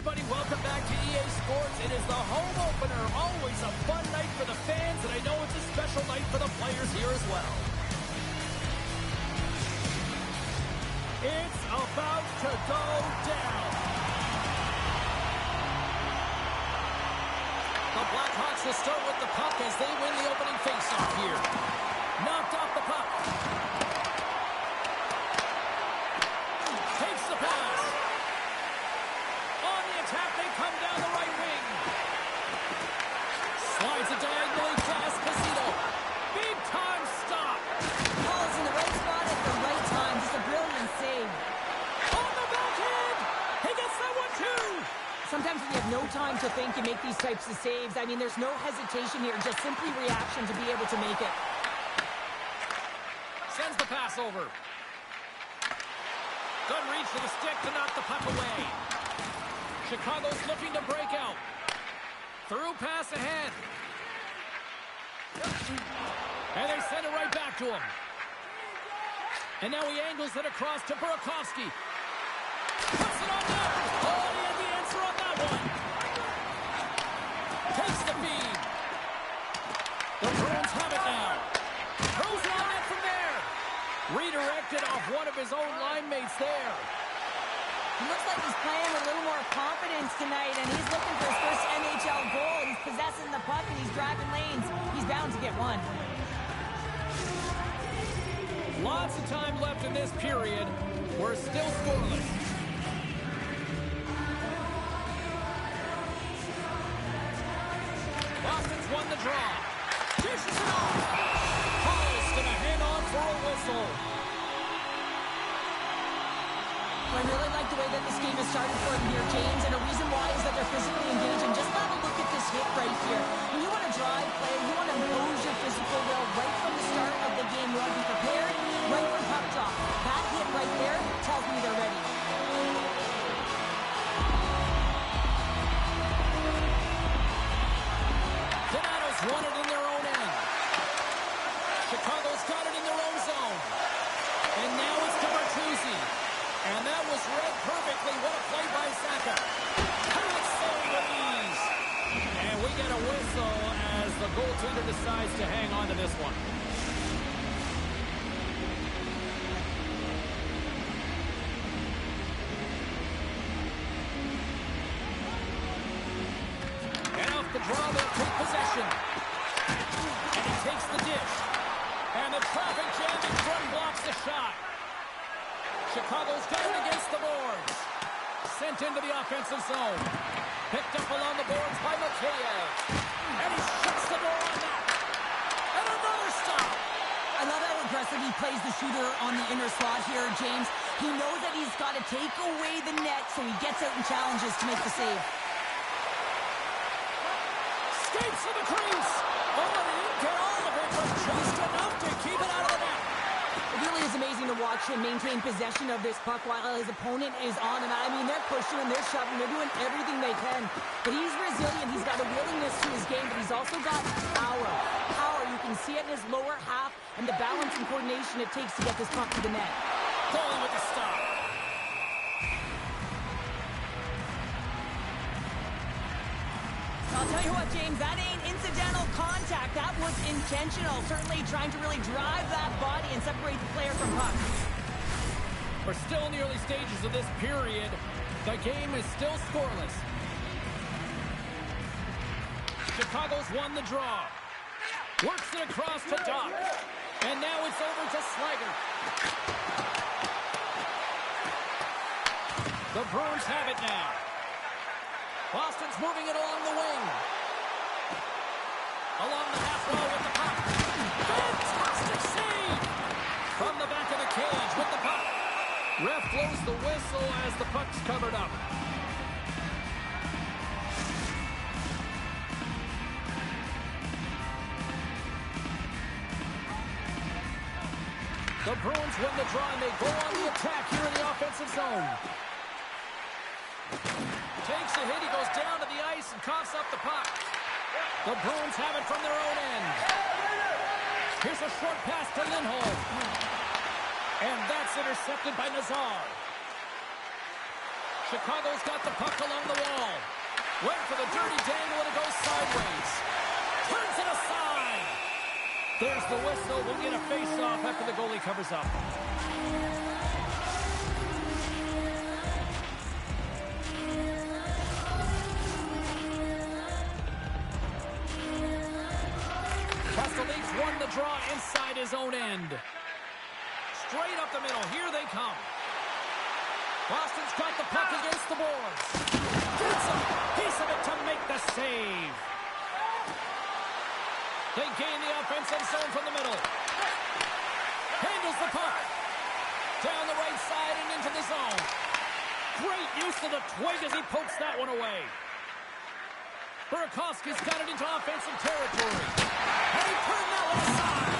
everybody. Welcome back to EA Sports. It is the home opener. Always a fun night for the fans, and I know it's a special night for the players here as well. It's about to go down. The Blackhawks will start with the puck as they win the opening faceoff here. Knocked off the puck. Takes the pass. On the attack, they come down the right wing. Slides it diagonally to Esposito. Big time stop. Ball's in the right spot at the right time. Just a brilliant save. On the backhand. He gets that one too. Sometimes when you have no time to think, you make these types of saves. I mean, there's no hesitation here. Just simply reaction to be able to make it. Sends the pass over. Good reach to the stick to knock the puck away. Chicago's looking to break out. Through pass ahead. And they send it right back to him. And now he angles it across to Burakovsky. Puts it on net. Oh, he had the answer on that one. Takes the feed. The Bruins have it now. Throws it on net from there. Redirected off one of his own line mates there. He looks like he's playing with a little more confidence tonight, and he's looking for his first NHL goal. He's possessing the puck, and he's driving lanes. He's bound to get one. Lots of time left in this period. We're still scoreless. Boston's won the draw. Dishes it off. Hall's going to hang on for a whistle. I really like the way that this game has started for them here, James, and a reason why is that they're physically engaging. Just have a look at this hit right here. When you want to drive play, you want to impose your physical will right from the start of the game. You want to be prepared right from puck drop. That hit right there tells me they're ready. Donato's won it in their own end. Chicago's got it in their own zone. And now it's to Bertuzzi. And that was read perfectly. What a play by Saka. Perfect save with ease. And we get a whistle as the goaltender decides to hang on to this one. And off the draw, they'll take possession. And he takes the dish. And the traffic jam in front blocks the shot. Chicago's got it against the boards. Sent into the offensive zone. Picked up along the boards by Mikheyev. And he shuts the door on that. And another stop. I love how aggressive he plays the shooter on the inner slot here, James. He knows that he's got to take away the net, so he gets out and challenges to make the save. Skates to the crease. Oh, he didn't get all of it, but just enough to keep it out of the net. It really is amazing to watch him maintain possession of this puck while his opponent is on him. I mean, they're pushing him, they're shoving, they're doing everything they can. But he's resilient, he's got a willingness to his game, but he's also got power. Power, you can see it in his lower half and the balance and coordination it takes to get this puck to the net. Goalie with the stop. I'll tell you what, James, that ain't incidental contact. That was intentional. Certainly trying to really drive that body and separate the player from puck. We're still in the early stages of this period. The game is still scoreless. Chicago's won the draw. Works it across to Doc. And now it's over to Slager. The Bruins have it now. Boston's moving it along the wing. Along the half wall with the puck. Fantastic save! From the back of the cage with the puck. Ref blows the whistle as the puck's covered up. The Bruins win the draw and they go on the attack here in the offensive zone. Takes a hit, he goes down to the ice and coughs up the puck. The Bruins have it from their own end. Here's a short pass to Lindholm. And that's intercepted by Nazar. Chicago's got the puck along the wall. Went for the dirty dangle and it goes sideways. Turns it aside. There's the whistle. We'll get a face-off after the goalie covers up. Leafs won the draw inside his own end. Straight up the middle. Here they come. Boston's got the puck against the boards. Gets a piece of it to make the save. They gain the offensive zone from the middle. Handles the puck. Down the right side and into the zone. Great use of the twig as he pokes that one away. Burakovsky's got it into offensive territory. And he turned that one aside.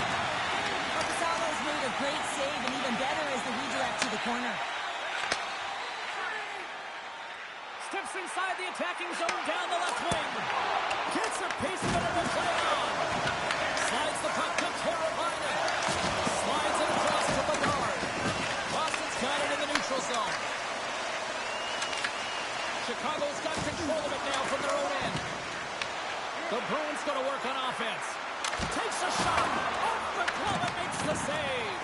Marcusalo's made a great save, and even better is the redirect to the corner. Steps inside the attacking zone down the left wing. Gets a piece of it to play on. Slides the puck to Carolina. Slides it across to Bedard. Boston's got it in the neutral zone. Chicago's got control of it now from their own end. The Bruins going to work on offense. Takes a shot. Off the glove and makes the save.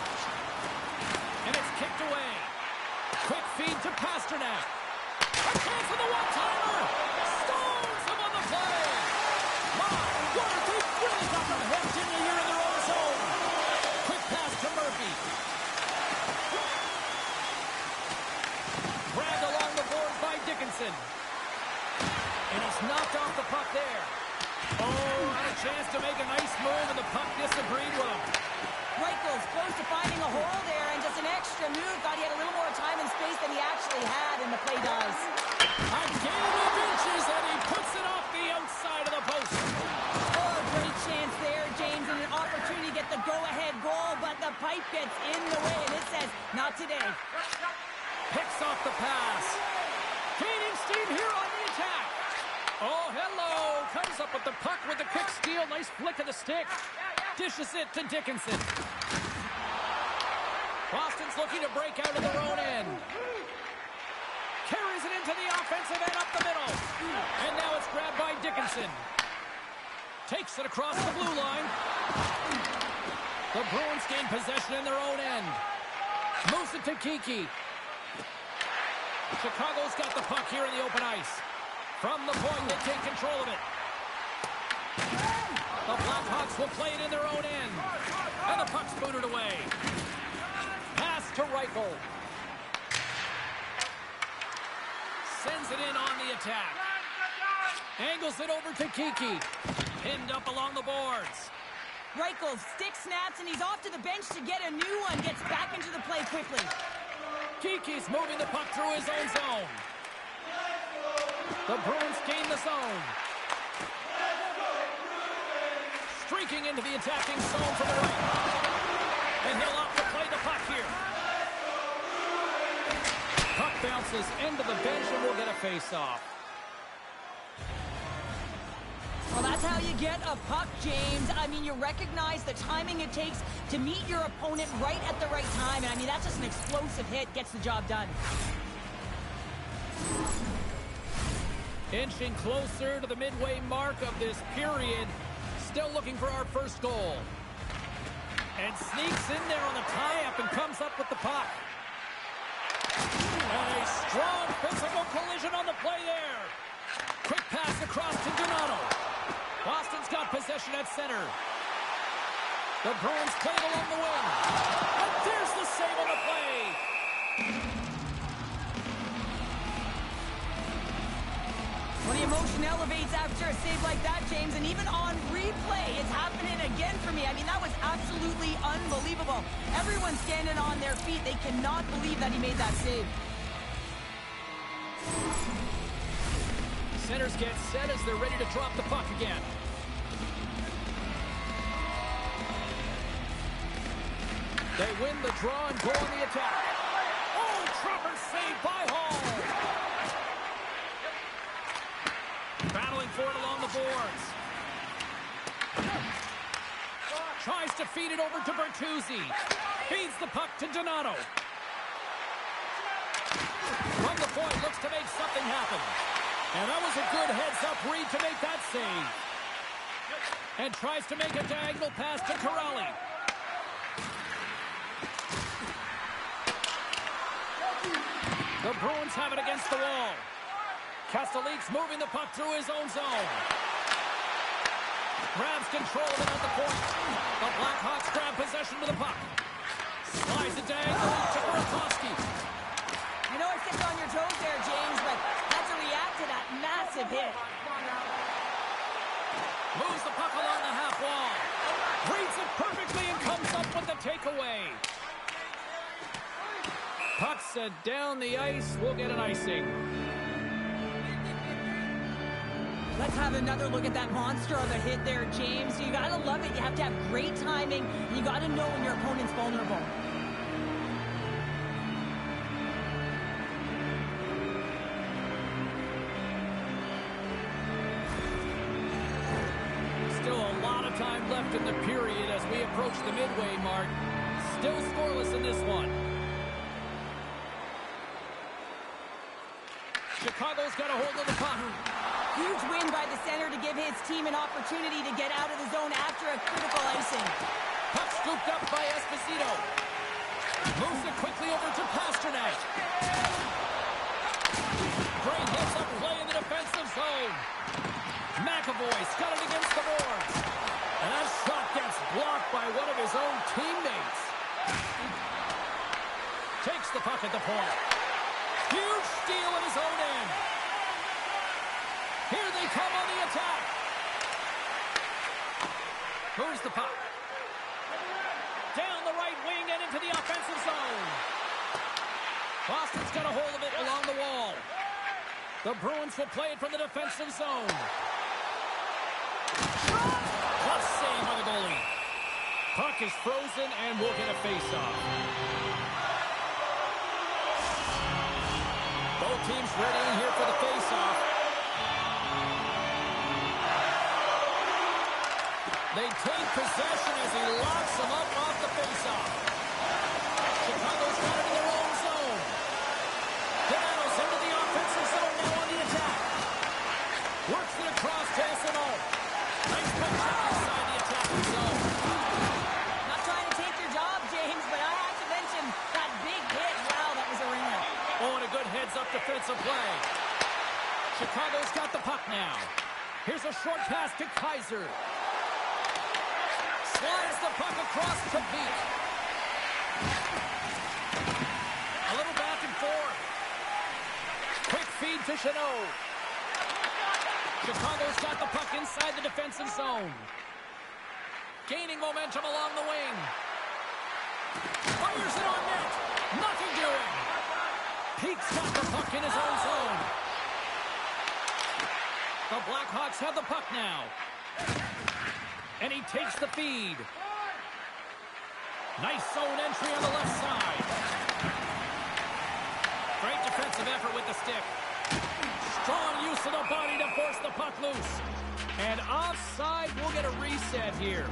And it's kicked away. Quick feed to Pasternak. A chance for the one-timer. Stones him on the play. My word, they've really got them hooked in here in their own zone. Quick pass to Murphy. Grabbed along the boards by Dickinson. And he's knocked off the puck there. Oh, had a chance to make a nice move, and the puck disagreed with him. Reichel's close to finding a hole there, and just an extra move. Thought he had a little more time and space than he actually had, and the play dies. A game of inches, and he puts it off the outside of the post. Oh, great chance there, James, and an opportunity to get the go-ahead goal, but the pipe gets in the way, and it says, not today. Picks off the pass. Gaining steam here on the attack. Oh, hello. Comes up with the puck with a quick steal. Nice flick of the stick. Dishes it to Dickinson. Boston's looking to break out of their own end. Carries it into the offensive end up the middle. And now it's grabbed by Dickinson. Takes it across the blue line. The Bruins gain possession in their own end. Moves it to Kiki. Chicago's got the puck here in the open ice. From the point, they take control of it. The Blackhawks will play it in their own end. And the puck's booted away. Pass to Reichel. Sends it in on the attack. Angles it over to Kiki. Pinned up along the boards. Reichel stick snaps, and he's off to the bench to get a new one. Gets back into the play quickly. Kiki's moving the puck through his own zone. The Bruins gain the zone. Streaking into the attacking zone from the right. And he'll opt to play the puck here. Puck bounces into the bench and we'll get a face-off. Well, that's how you get a puck, James. I mean, you recognize the timing it takes to meet your opponent right at the right time. And I mean, that's just an explosive hit. Gets the job done. Inching closer to the midway mark of this period. Still looking for our first goal. And sneaks in there on the tie-up and comes up with the puck. And a strong physical collision on the play there. Quick pass across to Donato. Boston's got possession at center. The Bruins play it along the wing. And there's the save on the play. Well, the emotion elevates after a save like that, James, and even on replay, it's happening again for me. I mean, that was absolutely unbelievable. Everyone's standing on their feet. They cannot believe that he made that save. Centers get set as they're ready to drop the puck again. They win the draw and go on the attack. Oh, Trapper save by Hall. Battling for it along the boards. Tries to feed it over to Bertuzzi. Feeds the puck to Donato. From the point, looks to make something happen. And that was a good heads-up read to make that save. And tries to make a diagonal pass to Corrali. The Bruins have it against the wall. Castellique's moving the puck through his own zone. Grabs control of it at the point. The Blackhawks grab possession to the puck. Slides it diagonally to Burakovsky. You know I stepped on your toes there, James, but had to react to that massive hit. Moves the puck along the half wall. Reads it perfectly and comes up with the takeaway. Puck set down the ice. We'll get an icing. Let's have another look at that monster of a hit there, James. You gotta love it. You have to have great timing. You gotta know when your opponent's vulnerable. Still a lot of time left in the period as we approach the midway mark. Still scoreless in this one. Chicago's got a hold of the puck. Huge win by the center to give his team an opportunity to get out of the zone after a critical icing. Puck scooped up by Esposito. Moves it quickly over to Pasternak. Great heads-up play in the defensive zone. McAvoy's got it against the boards. And that shot gets blocked by one of his own teammates. Takes the puck at the point. Huge steal at his own end. Here they come on the attack. Moves the puck. Down the right wing and into the offensive zone. Boston's got a hold of it along the wall. The Bruins will play it from the defensive zone. Plus save by the goalie. Puck is frozen and we'll get a face-off. Both teams ready in here for the face-off. They take possession as he locks them up off the face-off. Chicago's got it in their own zone. Donato's into the offensive zone now on the attack. Works it across to SMO. Nice puck check inside the attacking zone. Not trying to take your job, James, but I have to mention that big hit. Wow, that was a ringer. Oh, and a good heads-up defensive play. Chicago's got the puck now. Here's a short pass to Kaiser. Slides the puck across to Peak. A little back and forth. Quick feed to Chanot. Chicago's got the puck inside the defensive zone. Gaining momentum along the wing. Fires it on net. Nothing doing. Peak's got the puck in his own zone. The Blackhawks have the puck now. And he takes the feed. Nice zone entry on the left side. Great defensive effort with the stick. Strong use of the body to force the puck loose. And offside, we'll get a reset here.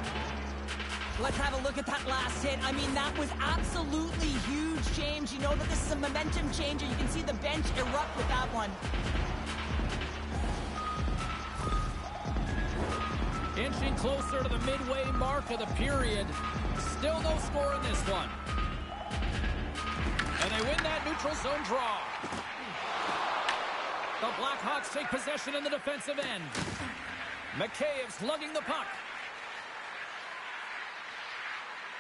Let's have a look at that last hit. I mean, that was absolutely huge, James. You know that this is a momentum changer. You can see the bench erupt with that one. Inching closer to the midway mark of the period. Still no score in this one. And they win that neutral zone draw. The Blackhawks take possession in the defensive end. McCabe's lugging the puck.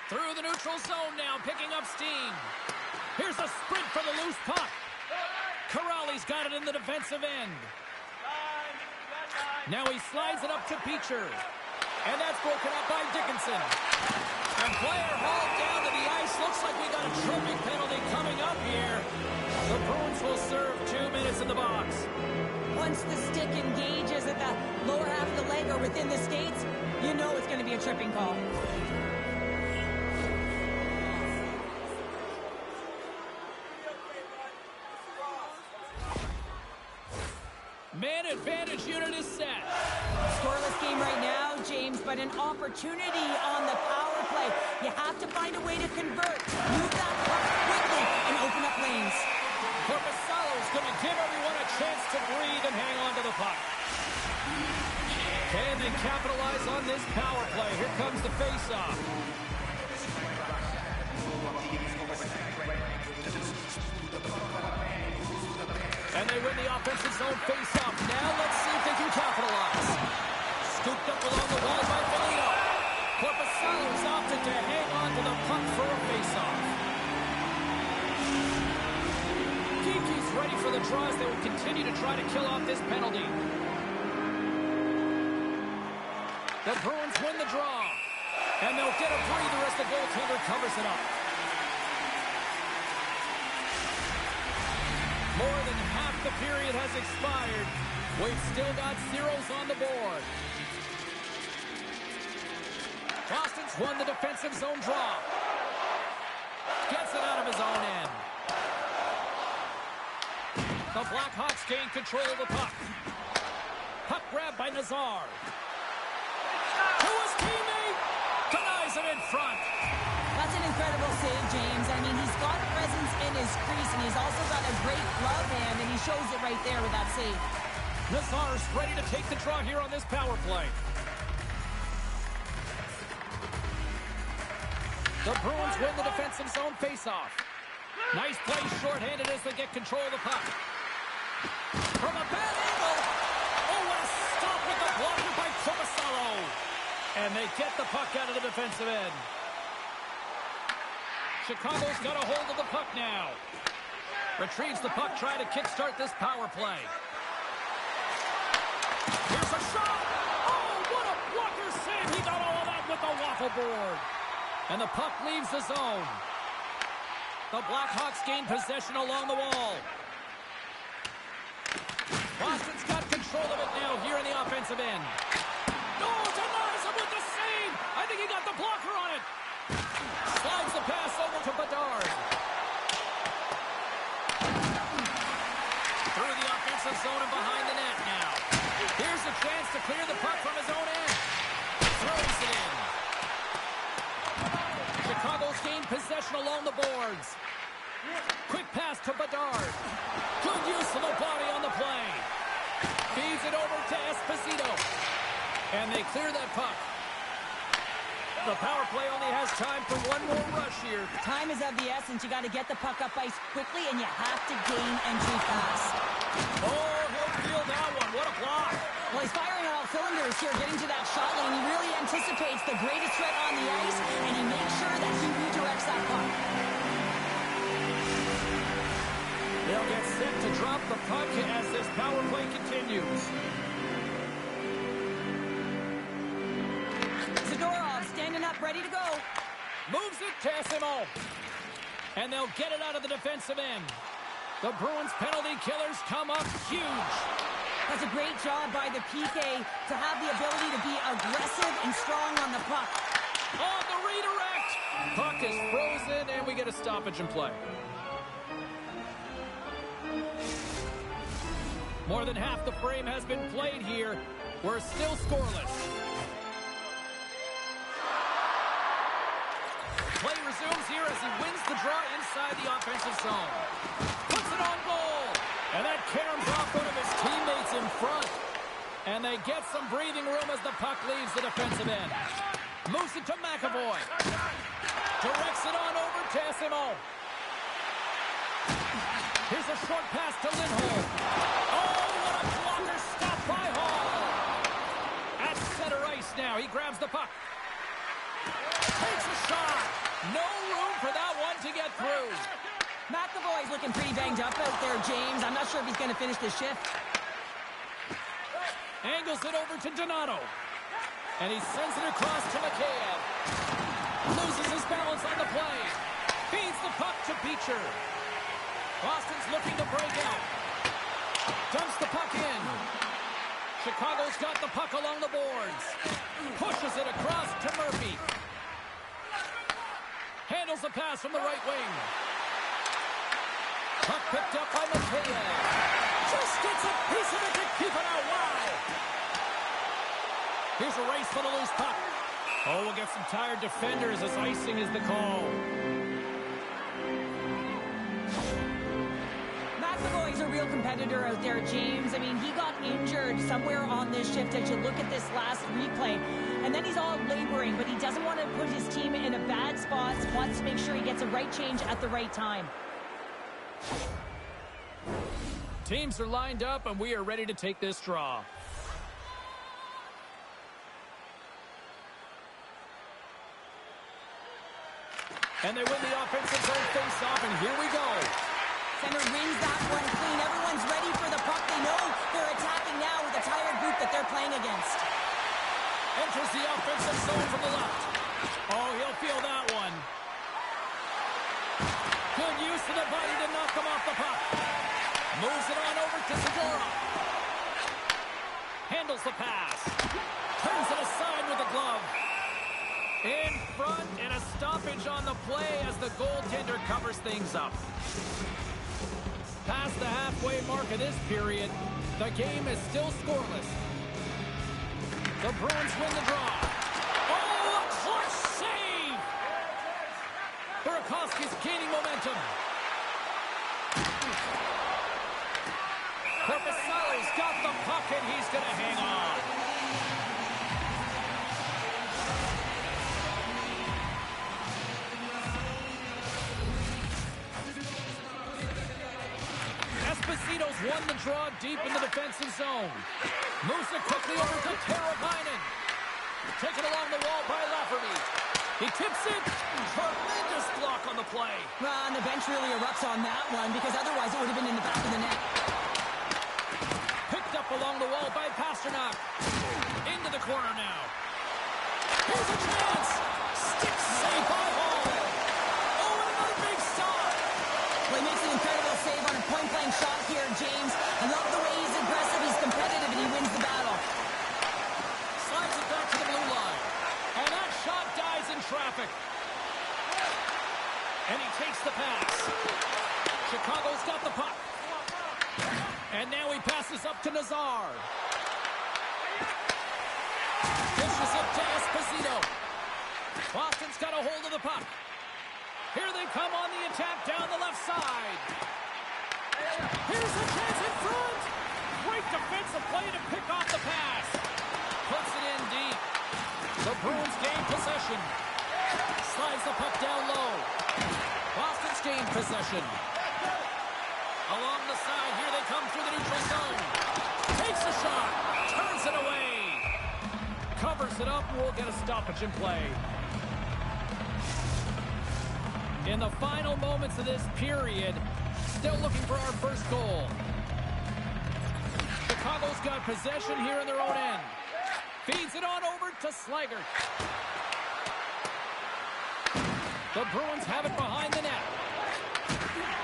Through the neutral zone now, picking up steam. Here's a sprint for the loose puck. Corrali's got it in the defensive end. Now he slides it up to Peacher. And that's broken up by Dickinson. And player hauled down to the ice. Looks like we got a tripping penalty coming up here. The Bruins will serve 2 minutes in the box. Once the stick engages at the lower half of the leg or within the skates, you know it's going to be a tripping call. Man advantage unit is set. Scoreless game right now, James, but an opportunity on the power play. You have to find a way to convert. Move that puck quickly and open up lanes. Korpisalo's going to give everyone a chance to breathe and hang on to the puck. Can they capitalize on this power play? Here comes the face-off. And they win the offensive zone face-off. Now let's see if they can capitalize. Scooped up along the wall by Foligno. Korpisalo's opted to hang on to the puck for a face-off. Kiki's ready for the draws. They will continue to try to kill off this penalty. The Bruins win the draw. And they'll get a breather as the goaltender covers it up. More than half the period has expired. We've still got zeros on the board. Boston's won the defensive zone draw. Gets it out of his own end. The Blackhawks gain control of the puck. Puck grab by Nazar. To his teammate. Denies him in front. That's an incredible save, James. I mean, he's got presence in his crease, and he's also got a great glove hand, and he shows it right there with that save. Nazar's ready to take the draw here on this power play. The Bruins win the defensive zone faceoff. Nice play shorthanded as they get control of the puck. From a bad angle. Oh, what a stop with the blocker by Korpisalo. And they get the puck out of the defensive end. Chicago's got a hold of the puck now. Retrieves the puck, trying to kickstart this power play. Here's a shot. Oh, what a blocker save. He got all of that with the waffle board. And the puck leaves the zone. The Blackhawks gain possession along the wall. Boston's got control of it now here in the offensive end. Oh, denies him with the save. I think he got the blocker on it. Slides the pass over to Bedard. Through the offensive zone and behind the net now. Here's a chance to clear the puck from his own end. Throws it in. Chicago's gained possession along the boards. Quick pass to Bedard. Good use of the body on the play. Feeds it over to Esposito. And they clear that puck. The power play only has time for one more rush here. Time is of the essence. You got to get the puck up ice quickly, and you have to gain entry fast. Oh, he'll feel that one. What a block. Well, he's firing on all cylinders here, getting to that shot lane. He really anticipates the greatest threat on the ice, and he makes sure that he redirects that puck. They'll get set to drop the puck as this power play continues. Zadorov standing up, ready to go. Moves it to Esimo. And they'll get it out of the defensive end. The Bruins penalty killers come up huge. That's a great job by the PK to have the ability to be aggressive and strong on the puck. On the redirect. Puck is frozen, and we get a stoppage in play. More than half the frame has been played here. We're still scoreless. Play resumes here as he wins the draw inside the offensive zone. Puts it on goal. And that caroms off one of his teammates in front. And they get some breathing room as the puck leaves the defensive end. Moves it to McAvoy. Directs it on over to Esimo. Here's a short pass to Lindholm. Oh, what a blocker stop by Hall. At center ice now. He grabs the puck. Takes a shot. No room for that one to get through. McAvoy's looking pretty banged up out there, James. I'm not sure if he's going to finish this shift. Angles it over to Donato. And he sends it across to Mikheyev. Loses his balance on the play. Feeds the puck to Beecher. Boston's looking to break out. Dumps the puck in. Chicago's got the puck along the boards. Pushes it across to Murphy. Handles the pass from the right wing. Puck picked up by Mikheyev. Just gets a piece of it to keep it out wide. Here's a race for the loose puck. Oh, we'll get some tired defenders as icing is the call. McAvoy's a real competitor out there, James. I mean, he got injured somewhere on this shift as you look at this last replay. And then he's all laboring, but he doesn't want to put his team in a bad spot. Wants to make sure he gets a right change at the right time. Teams are lined up, and we are ready to take this draw. And they win the offensive zone face-off, and here we go. Center wins that one clean. Everyone's ready for the puck. They know they're attacking now with a tired group that they're playing against. Enters the offensive zone from the left. Oh, he'll feel that one. Good use of the body to knock him off the puck. Moves it on over to Segura. Handles the pass. Turns it aside with the glove. In front, and a stoppage on the play as the goaltender covers things up. Past the halfway mark of this period, the game is still scoreless. The Bruins win the draw. Oh, a clutch save! Burakovsky's gaining momentum. Korpisalo's got the puck, and he's going to hang on. Esposito's won the draw deep in the defensive zone. Moves it quickly over to Teravainen. Taken along the wall by Lafferty. He tips it. Tremendous block on the play. Well, and the bench really erupts on that one because otherwise it would have been in the back of the net. Picked up along the wall by Pasternak. Into the corner now. Here's a chance. Stick save by Hall. Oh, another big stop. Well, he makes an incredible save on a point-blank shot here, James. I love the way he's aggressive, he's competitive, and he wins the battle. Slides it back to the blue line. And that shot dies in traffic. And he takes the pass. Chicago's got the puck. And now he passes up to Nazar. Dishes it to Esposito. Boston's got a hold of the puck. Here they come on the attack down the left side. Here's a chance in front. Great defensive play to pick off the pass. Puts it in deep. The Bruins gain possession. Slides the puck down low. Boston's gained possession. Along the side, here they come through the neutral zone. Takes a shot. Turns it away. Covers it up. We'll get a stoppage in play. In the final moments of this period, still looking for our first goal. Chicago's got possession here in their own end. Feeds it on over to Slager. The Bruins have it behind the net.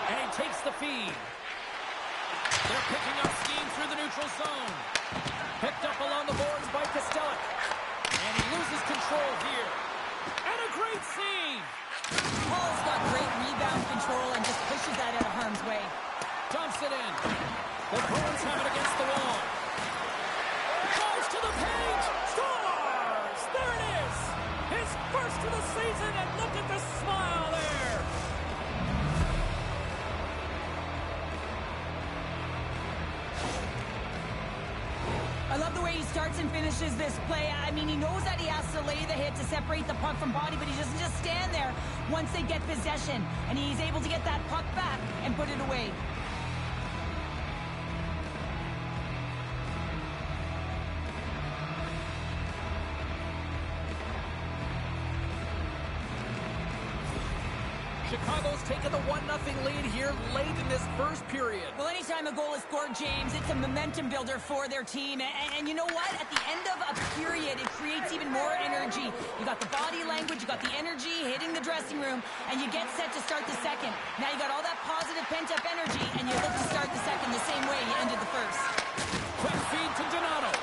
And he takes the feed. They're picking up steam through the neutral zone. Picked up along the boards by Kostelic. And he loses control here. And a great save. Hall's got great rebound control and just pushes that out of harm's way. Dumps it in. The Bruins have it against the wall. Drives to the page. Scores! There it is. His first of the season, and look at the smile there. I love the way he starts and finishes this play. I mean, he knows that he has to lay the hit to separate the puck from body, but he doesn't just stand there once they get possession. And he's able to get that puck back and put it away. Chicago's taken the 1-0 lead here late in this first period. Well, anytime a goal is scored, James, it's a momentum builder for their team. And you know what? At the end of a period, it creates even more energy. You got the body language, you got the energy hitting the dressing room, and you get set to start the second. Now you got all that positive pent-up energy, and you look to start the second the same way you ended the first. Quick feed to Donato.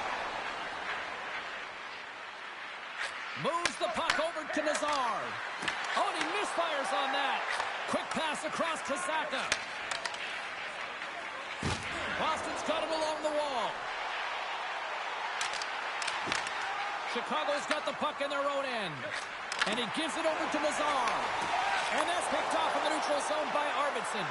Moves the puck over to Nazar. Oh, and he misfires on that. Quick pass across to Zaka. Boston's got it along the wall. Chicago's got the puck in their own end. And he gives it over to Nazar. And that's picked off in the neutral zone by Arvidsson.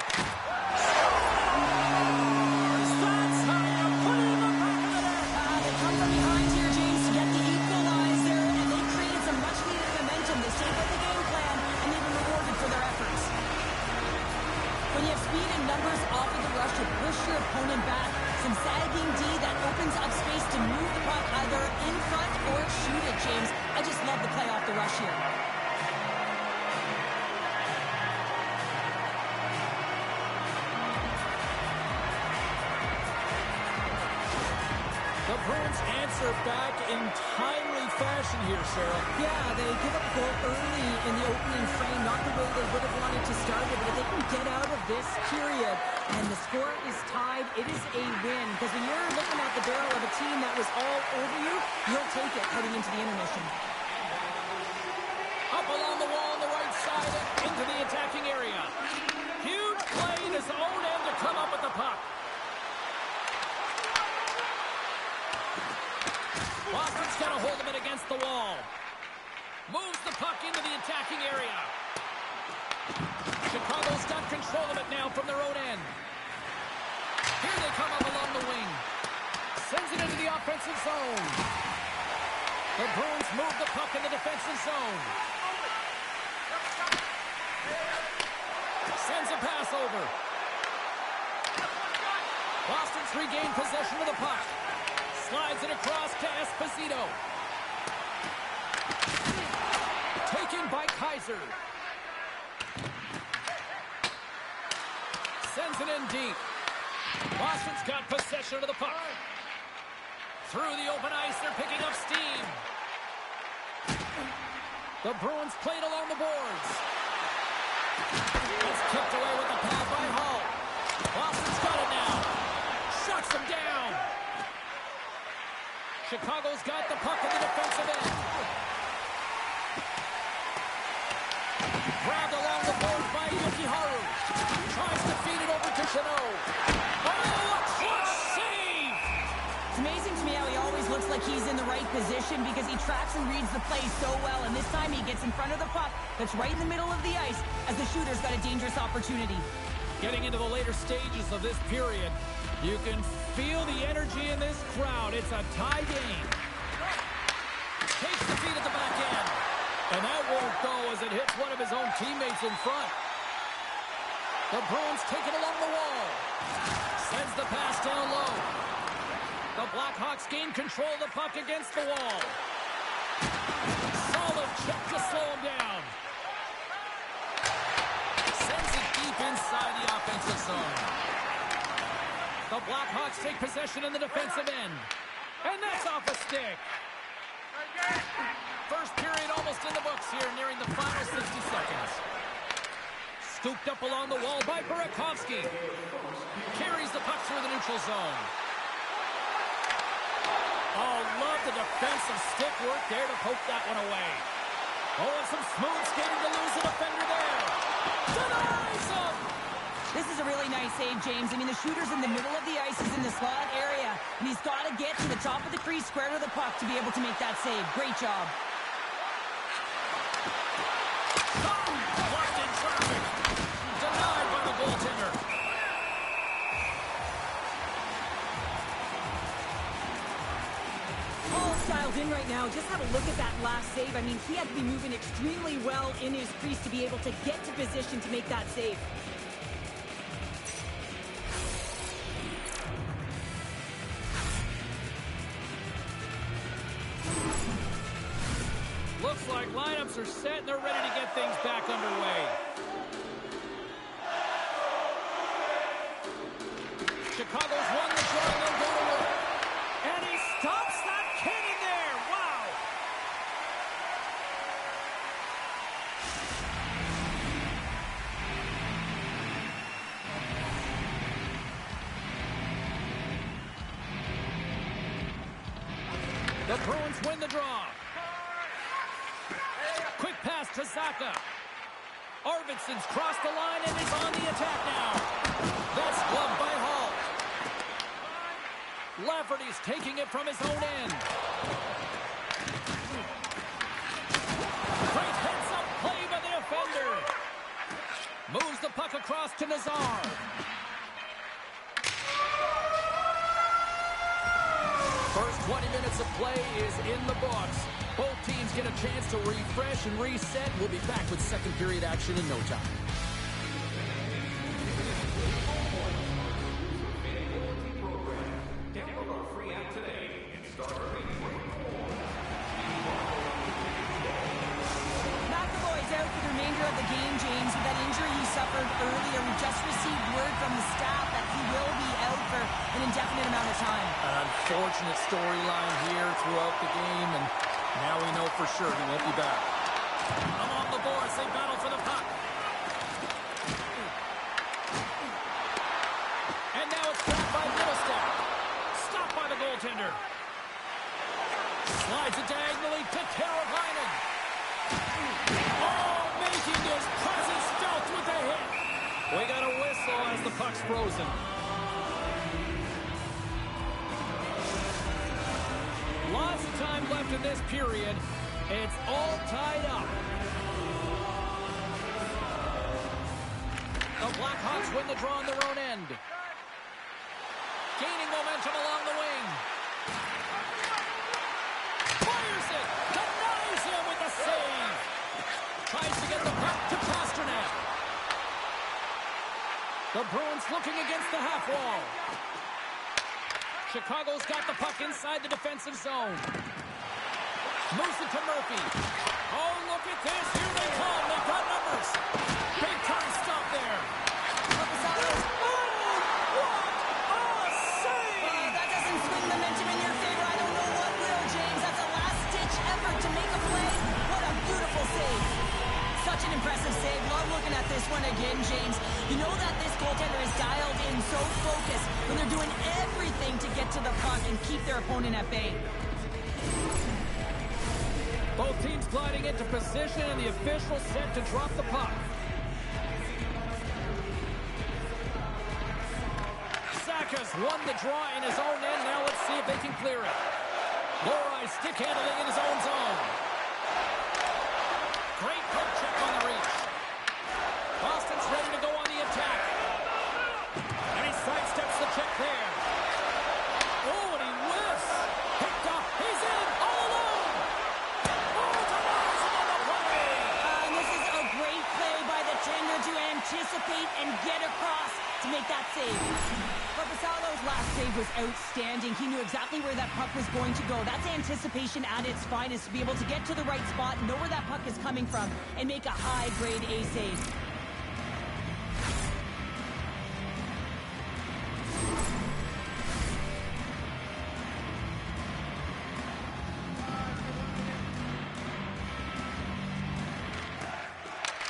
They come from behind here, James, to get the equalizer, and they created some much-needed momentum. They stayed with the game plan, and they've been rewarded for their efforts. When you have speed and numbers off of the rush, you push your opponent back. Some sagging D that opens up space to move the puck either in front or shoot it, James. I just love the play off the rush here. The Bruins answer back in timely fashion here, Cheryl. Yeah, they give up a goal early in the opening frame, not the way they would have wanted to start it, but if they can get out of this period and the score is tied, it is a win. Because when you're looking at the barrel of a team that was all over you, you'll take it heading into the intermission. Up along the wall on the right side and into the attacking area. Huge play in his own end to come up with the puck. Boston's got a hold of it against the wall. Moves the puck into the attacking area. Chicago's got control of it now from their own end. Here they come up along the wing. Sends it into the offensive zone. The Bruins move the puck in the defensive zone. Sends a pass over. Boston's regained possession of the puck. Slides it across to Esposito. Taken by Kaiser. Sends it in deep. Boston's got possession of the puck. Through the open ice, they're picking up steam. The Bruins played along the boards. It's kicked away with the pad by Hall. Boston's got it now. Shuts him down. Chicago's got the puck in the defensive end. Grabbed along the board by Yokiharu. Tries to feed it over to Chanot. Oh, what save! It's amazing to me how he always looks like he's in the right position because he tracks and reads the play so well, and this time he gets in front of the puck that's right in the middle of the ice as the shooter's got a dangerous opportunity. Getting into the later stages of this period, you can feel the energy in this crowd. It's a tie game. Takes the feed at the back end. And that won't go as it hits one of his own teammates in front. The Bruins take it along the wall. Sends the pass down low. The Blackhawks gain control of the puck against the wall. Solid check to slow him down. Sends it deep inside the offensive zone. The Blackhawks take possession in the defensive end. And that's off a stick. First period almost in the books here, nearing the final 60 seconds. Scooped up along the wall by Burakovsky. Carries the puck through the neutral zone. Oh, love the defensive stick work there to poke that one away. Oh, and some smooth skating to lose the defender there. Denies him! This is a really nice save, James. I mean, the shooter's in the middle of the ice. He's in the slot area, and he's got to get to the top of the crease, square to the puck, to be able to make that save. Great job. Blocked in traffic. Denied by the goaltender. All styled in right now. Just have a look at that last save. I mean, he had to be moving extremely well in his crease to be able to get to position to make that save. Looks like lineups are set and they're ready to get things back underway. Chicago's won the draw and they'll go to work. And he stops that cannon there. Wow. The Bruins win the draw. Quick pass to Zaka. Arvidsson's crossed the line and is on the attack now. That's gloved by Hall. Lafferty's taking it from his own end. Great heads-up play by the defender. puck across to Nazar. First 20 minutes of play is in the books. Both teams get a chance to refresh and reset. We'll be back with second period action in no time. Earlier, we just received word from the staff that he will be out for an indefinite amount of time. An unfortunate storyline here throughout the game, and now we know for sure he won't be back. Along the boards, they battle for the puck. And now it's trapped by Middleston. Stopped by the goaltender. Slides it diagonally to Carolina. Oh, making his presence felt with a hit. We got a whistle as the puck's frozen. Lots of time left in this period. It's all tied up. The Blackhawks win the draw on their own end. Gaining momentum along the wing. Fires it. Denies him with a save. Tries to get the puck to Pasternak. The Bruins looking against the half wall. Chicago's got the puck inside the defensive zone. Moves it to Murphy. Oh, look at this. Here they come. They've got numbers. Big time stop there. Oh, what a save! That doesn't swing momentum in your favor. I don't know what will, James. That's a last-ditch effort to make a play. What a beautiful save. Such an impressive save. Love looking at this one again, James. You know that this goaltender is dialed in, so focused when they're doing everything to get to the puck and keep their opponent at bay. Both teams gliding into position, and the official set to drop the puck. Saka's won the draw in his own end. Now let's see if they can clear it. Lorai stick handling in his own zone. Great poke check on the reach. Boston's ready to go on the attack. And he sidesteps the check there. Oh, and he whiffs. Picked up. He's in. All alone. Oh, denies him on the play. And this is a great play by the tender to anticipate and get across to make that save. Korpisalo's last save was outstanding. He knew exactly where that puck was going to go. That's anticipation at its finest, to be able to get to the right spot, know where that puck is coming from, and make a high-grade A save.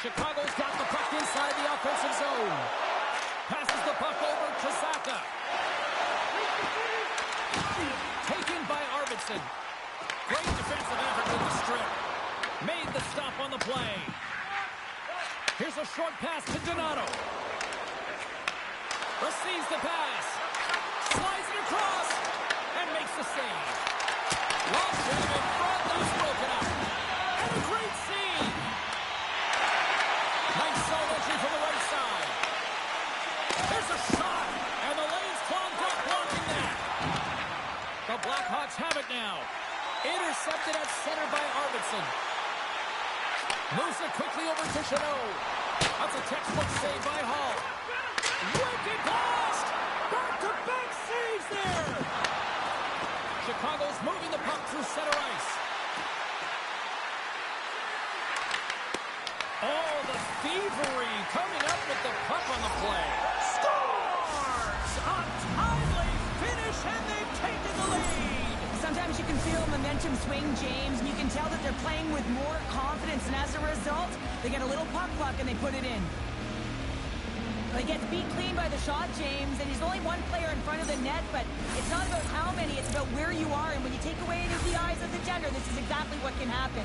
Chicago's got the puck inside the offensive zone. Passes the puck over to Saka. Taken by Arvidsson. Great defensive effort with the strip. Made the stop on the play. Here's a short pass to Donato. Receives the pass. Slides it across. And makes the save. Long jam in front. That's broken up. And a great save. Nice zone entry from the right side. There's a shot, and the lane's clogged up blocking that. The Blackhawks have it now. Intercepted at center by Arvidsson. Moves it quickly over to Chanot. That's a textbook save by Hall. Wicked blast! Back-to-back saves there! Chicago's moving the puck through center ice. Oh, the thievery coming up with the puck on the play. Scores! A timely finish, and they've taken the lead. Sometimes you can feel momentum swing, James, and you can tell that they're playing with more confidence, and as a result, they get a little puck and they put it in. They get beat clean by the shot, James, and he's only one player in front of the net, but it's not about how many, it's about where you are, and when you take away any of the eyes of the defender, this is exactly what can happen.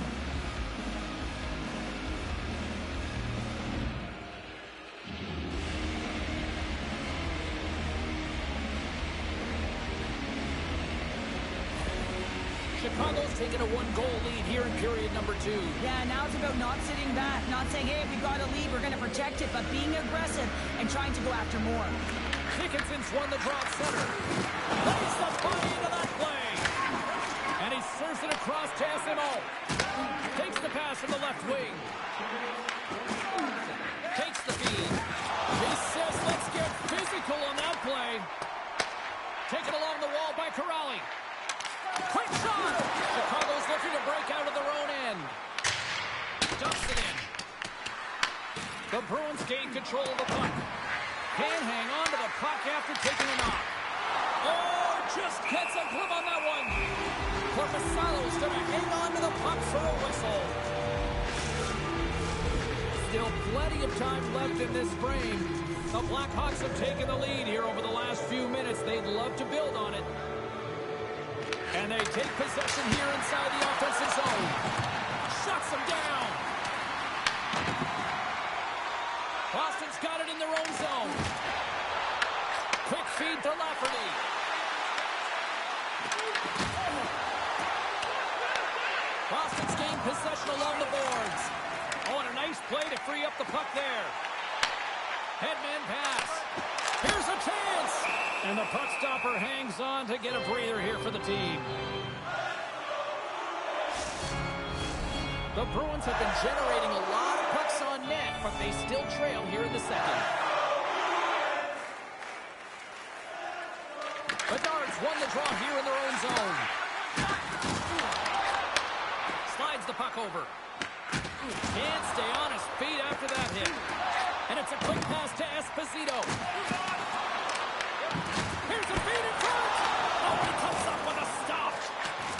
Chicago's taken a one-goal lead here in period number 2. Yeah, now it's about not sitting back, not saying, hey, we've got a lead, we're going to protect it, but being aggressive and trying to go after more. Dickinson's won the draw at center. Lays the body into that play. And he serves it across to SMO. Takes the pass from the left wing. Takes the feed. He says, let's get physical on that play. Taken along the wall by Corrali. Quick shot! Chicago's looking to break out of their own end. Dumps it in. The Bruins gain control of the puck. Can't hang on to the puck after taking a knock. Oh, just gets a glove on that one. Corpusalo's going to hang on to the puck for a whistle. Still plenty of time left in this frame. The Blackhawks have taken the lead here over the last few minutes. They'd love to build on it. And they take possession here inside the offensive zone. Shuts them down. Boston's got it in their own zone. Quick feed to Lafferty. Boston's gained possession along the boards. Oh, and a nice play to free up the puck there. Headman pass. Here's a chance. And the puck stopper hangs on to get a breather here for the team. The Bruins have been generating a lot of pucks on net, but they still trail here in the second. Bedard's won the draw here in their own zone. Slides the puck over. Can't stay on his feet after that hit. And it's a quick pass to Esposito. Here's a feed in front. Oh, he comes up with a stop.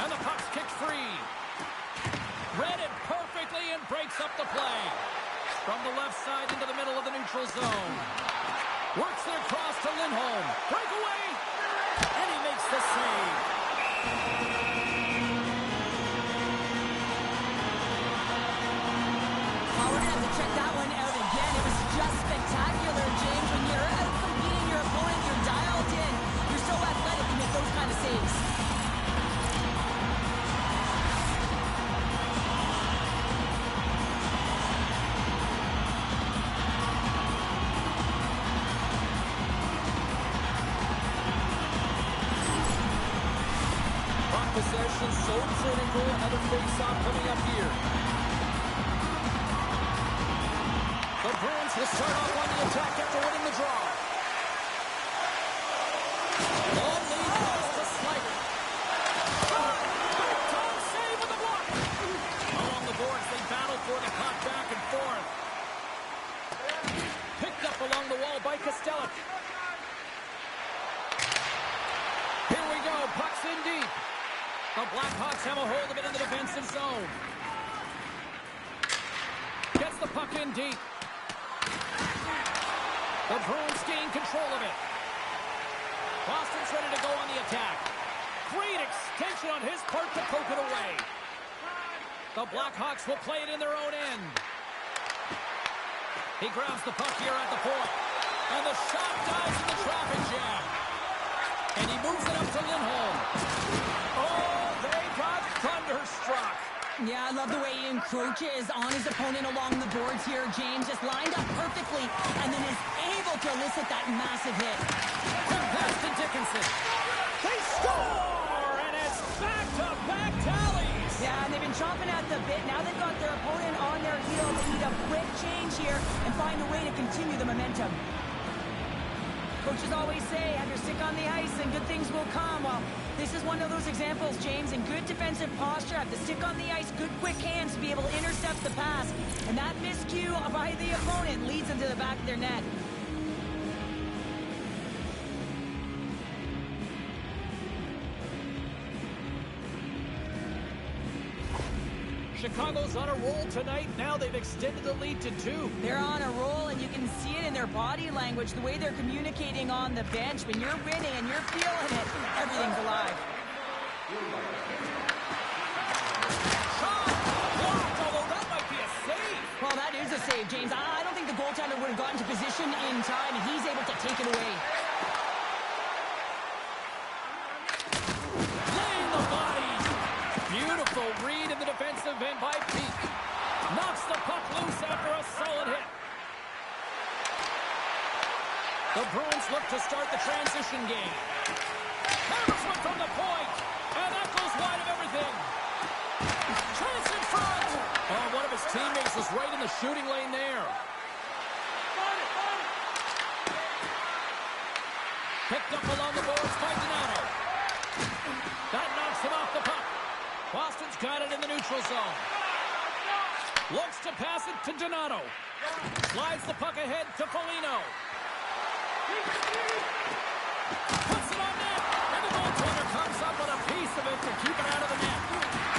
And the puck's kicked free. Read it perfectly and breaks up the play. From the left side into the middle of the neutral zone. Works it across to Lindholm. Breakaway. And he makes the save. Well, we're going to have to check that one out again. It was just spectacular, James. When you're out competing your opponent, you're dialed in. You're so athletic, you make those kind of saves. Puck possession so critical. Another face-off coming up here. The Bruins will start off on the attack after winning the draw. Long lead pass to Slider. Big time save with the block. Along the boards, they battle for the puck back and forth. Picked up along the wall by Kostelic. Here we go. Puck's in deep. The Blackhawks have a hold of it in the defensive zone. Gets the puck in deep. The Bruins gain control of it. Boston's ready to go on the attack. Great extension on his part to poke it away. The Blackhawks will play it in their own end. He grabs the puck here at the point. And the shot dives in the traffic jam. And he moves it up to Lindholm. Oh, they got thunderstruck. Yeah, I love the way he encroaches on his opponent along the boards here. James just lined up perfectly and then is able to elicit that massive hit. Quick pass to Dickinson. They score! And it's back-to-back tallies. Yeah, and they've been chomping at the bit. Now they've got their opponent on their heels. They need a quick change here and find a way to continue the momentum. Coaches always say, have your stick on the ice and good things will come. Well, this is one of those examples, James, in good defensive posture, have the stick on the ice, good quick hands to be able to intercept the pass. And that miscue by the opponent leads them to the back of their net. Chicago's on a roll tonight. Now they've extended the lead to 2. They're on a roll, and you can see it in their body language, the way they're communicating on the bench. When you're winning and you're feeling it, everything's alive. Shot! Blocked, although that might be a save. Well, that is a save, James. I don't think the goaltender would have gotten to position in time, and he's able to take it away. Beautiful read in the defensive end by Peak. Knocks the puck loose after a solid hit. The Bruins look to start the transition game. Hammers one from the point. And that goes wide of everything. Chance in front. Oh, one of his teammates was right in the shooting lane there. Picked up along the boards by Donato. That knocks him off the puck. Boston's got it in the neutral zone. Looks to pass it to Donato. Slides the puck ahead to Foligno. Puts it on net. And the goaltender comes up with a piece of it to keep it out of the net.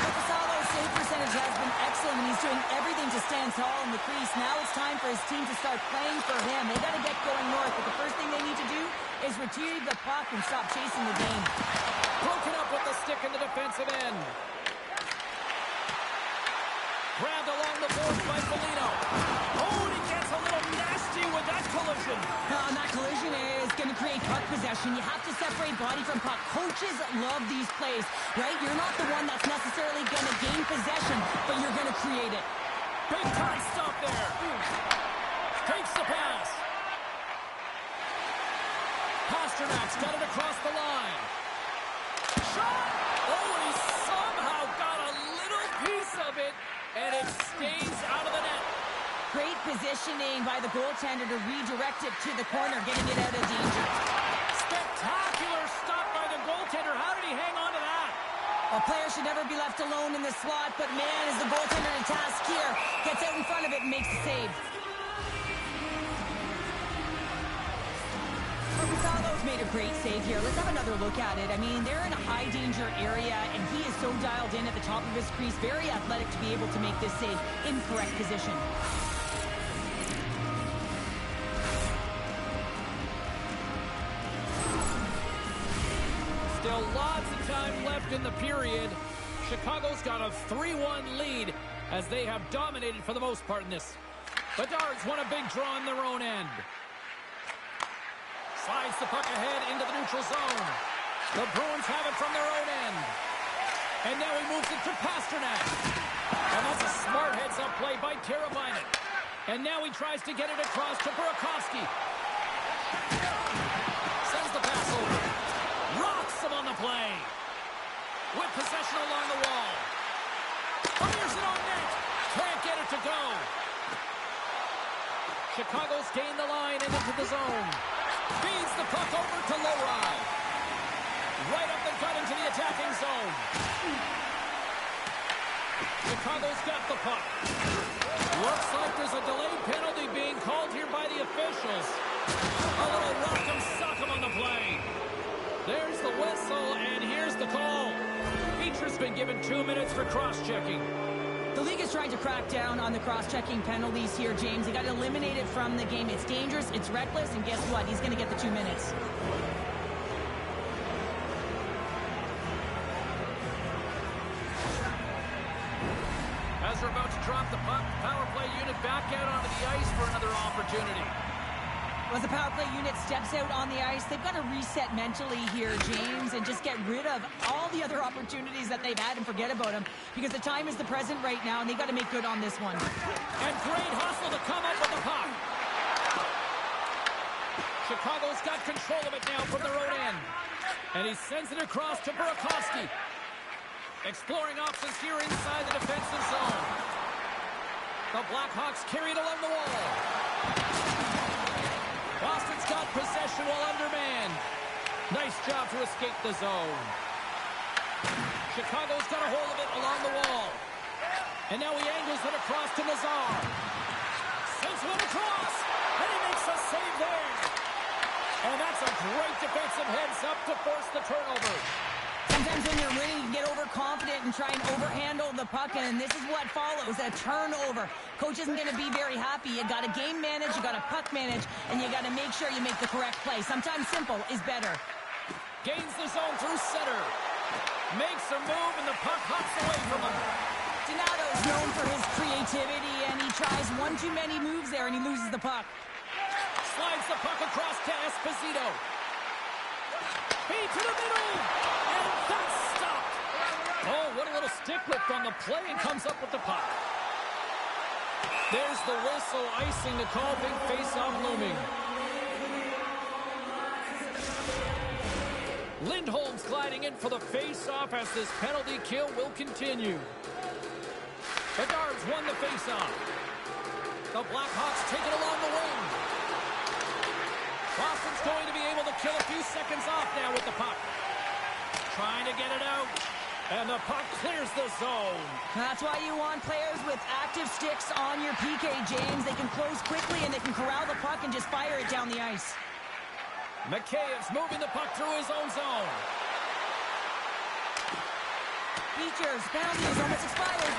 Corpusalo's save percentage has been excellent, and he's doing everything to stand tall in the crease. Now it's time for his team to start playing for him. They got to get going north, but the first thing they need to do is retrieve the puck and stop chasing the game. Broken up with the stick in the defensive end. Grabbed along the boards by Foligno. Oh, and he gets a little nasty with that collision. And that collision is going to create puck possession. You have to separate body from puck. Coaches love these plays, right? You're not the one that's necessarily going to gain possession, but you're going to create it. Big time stop there. Takes the pass. Pasternak's got it across the line. Shot! Oh, and he somehow got a little piece of it, and it stays out of the net. Great positioning by the goaltender to redirect it to the corner, getting it out of danger. Spectacular stop by the goaltender. How did he hang on to that? A player should never be left alone in the slot, but man, is the goaltender in task here. Gets out in front of it and makes the save. Corpusalo's made a great save here. Let's have another look at it. I mean, they're in a high-danger area, and he is so dialed in at the top of his crease. Very athletic to be able to make this save in correct position. Still lots of time left in the period. Chicago's got a 3-1 lead as they have dominated for the most part in this. Bedard's won a big draw in their own end. Slides the puck ahead into the neutral zone. The Bruins have it from their own end. And now he moves it to Pasternak. And that's a smart heads-up play by Teravainen. And now he tries to get it across to Burakovsky. Sends the pass over. Rocks him on the play. With possession along the wall. Fires it on net. Can't get it to go. Chicago's gained the line and into the zone. Feeds the puck over to Lowry. Right up the gut into the attacking zone. Chicago's got the puck. Looks like there's a delayed penalty being called here by the officials. A little rock'em sock'em on the play. There's the whistle, and here's the call. Petra's been given 2 minutes for cross-checking. The league is trying to crack down on the cross-checking penalties here, James. They got to eliminate it from the game. It's dangerous, it's reckless, and guess what? He's going to get the 2 minutes. As we're about to drop the puck, power play unit back out onto the ice for another opportunity. As the power play unit steps out on the ice, they've got to reset mentally here, James, and just get rid of all the other opportunities that they've had and forget about them, because the time is the present right now, and they've got to make good on this one. And great hustle to come up with the puck. Chicago's got control of it now from their own end. And he sends it across to Burakovsky. Exploring options here inside the defensive zone. The Blackhawks carry it along the wall. Boston's got possession while undermanned. Nice job to escape the zone. Chicago's got a hold of it along the wall. And now he angles it across to Nazar. Sends one across. And he makes a save there. And that's a great defensive heads-up to force the turnover. Sometimes when you're winning, you get overconfident and try and overhandle the puck, and this is what follows, a turnover. Coach isn't going to be very happy. You got to game manage, you got to puck manage, and you got to make sure you make the correct play. Sometimes simple is better. Gains the zone through center. Makes a move, and the puck hops away from him. Donato's known for his creativity, and he tries one too many moves there, and he loses the puck. Slides the puck across to Esposito. Feed to the middle, and that's stopped. Oh, what a little stick lift on the play, and comes up with the puck. There's the whistle, icing the call, big face-off looming. Lindholm's gliding in for the face-off as this penalty kill will continue. Bedard's won the face-off. The Blackhawks take it along the wing. Boston's going to be able to kill a few seconds off now with the puck. Trying to get it out. And the puck clears the zone. That's why you want players with active sticks on your PK, James. They can close quickly and they can corral the puck and just fire it down the ice. McKaev's moving the puck through his own zone. Features, penalty is almost expired.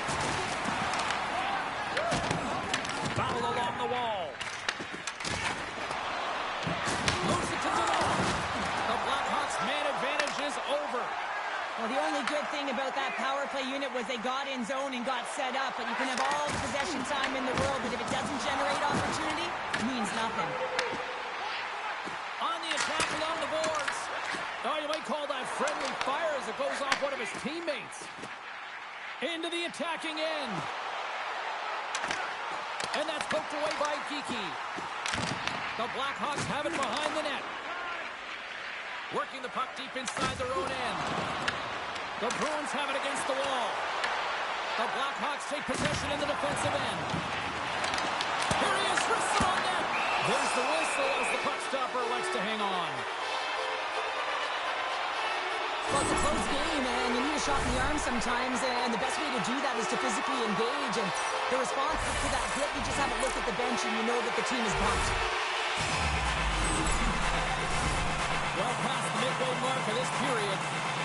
Battle along the wall. Moves it to the wall. The Blackhawks' man advantage is over. Well, the only good thing about that power play unit was they got in zone and got set up, but you can have all the possession time in the world, but if it doesn't generate opportunity, it means nothing. On the attack along the boards. Oh, you might call that friendly fire as it goes off one of his teammates. Into the attacking end. And that's poked away by Geekie. The Blackhawks have it behind the net. Working the puck deep inside their own end. The Bruins have it against the wall. The Blackhawks take possession in the defensive end. Here he is, wristed on net. There's the whistle as the puck stopper likes to hang on. Well, it's a close game, and you need a shot in the arm sometimes, and the best way to do that is to physically engage, and the response to that hit, you just have a look at the bench, and you know that the team is bumped. Well past the midway mark of this period,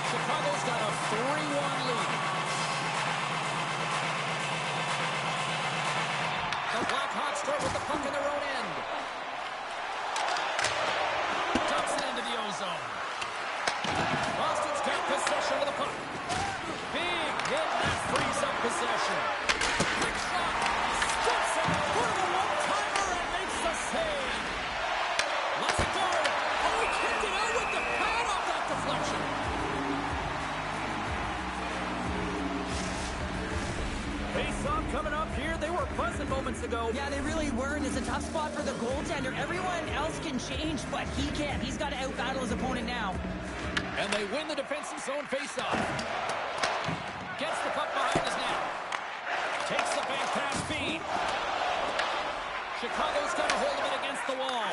Chicago's got a 3-1 lead. The Blackhawks start with the puck in their own end. Dumps it into the ozone. Boston's got possession of the puck. Big hit, that frees up possession. Quick shot, strips it, for the one-timer and makes the save. Let's go. Oh, he kicked it out with the pad off that deflection. Face-off coming up here. They were buzzing moments ago. Yeah, they really were, and it's a tough spot for the goaltender. Everyone else can change, but he can't. He's got to out-battle his opponent now. And they win the defensive zone face-off. Gets the puck behind his net. Takes the bank pass feed. Chicago's got a hold of it against the wall.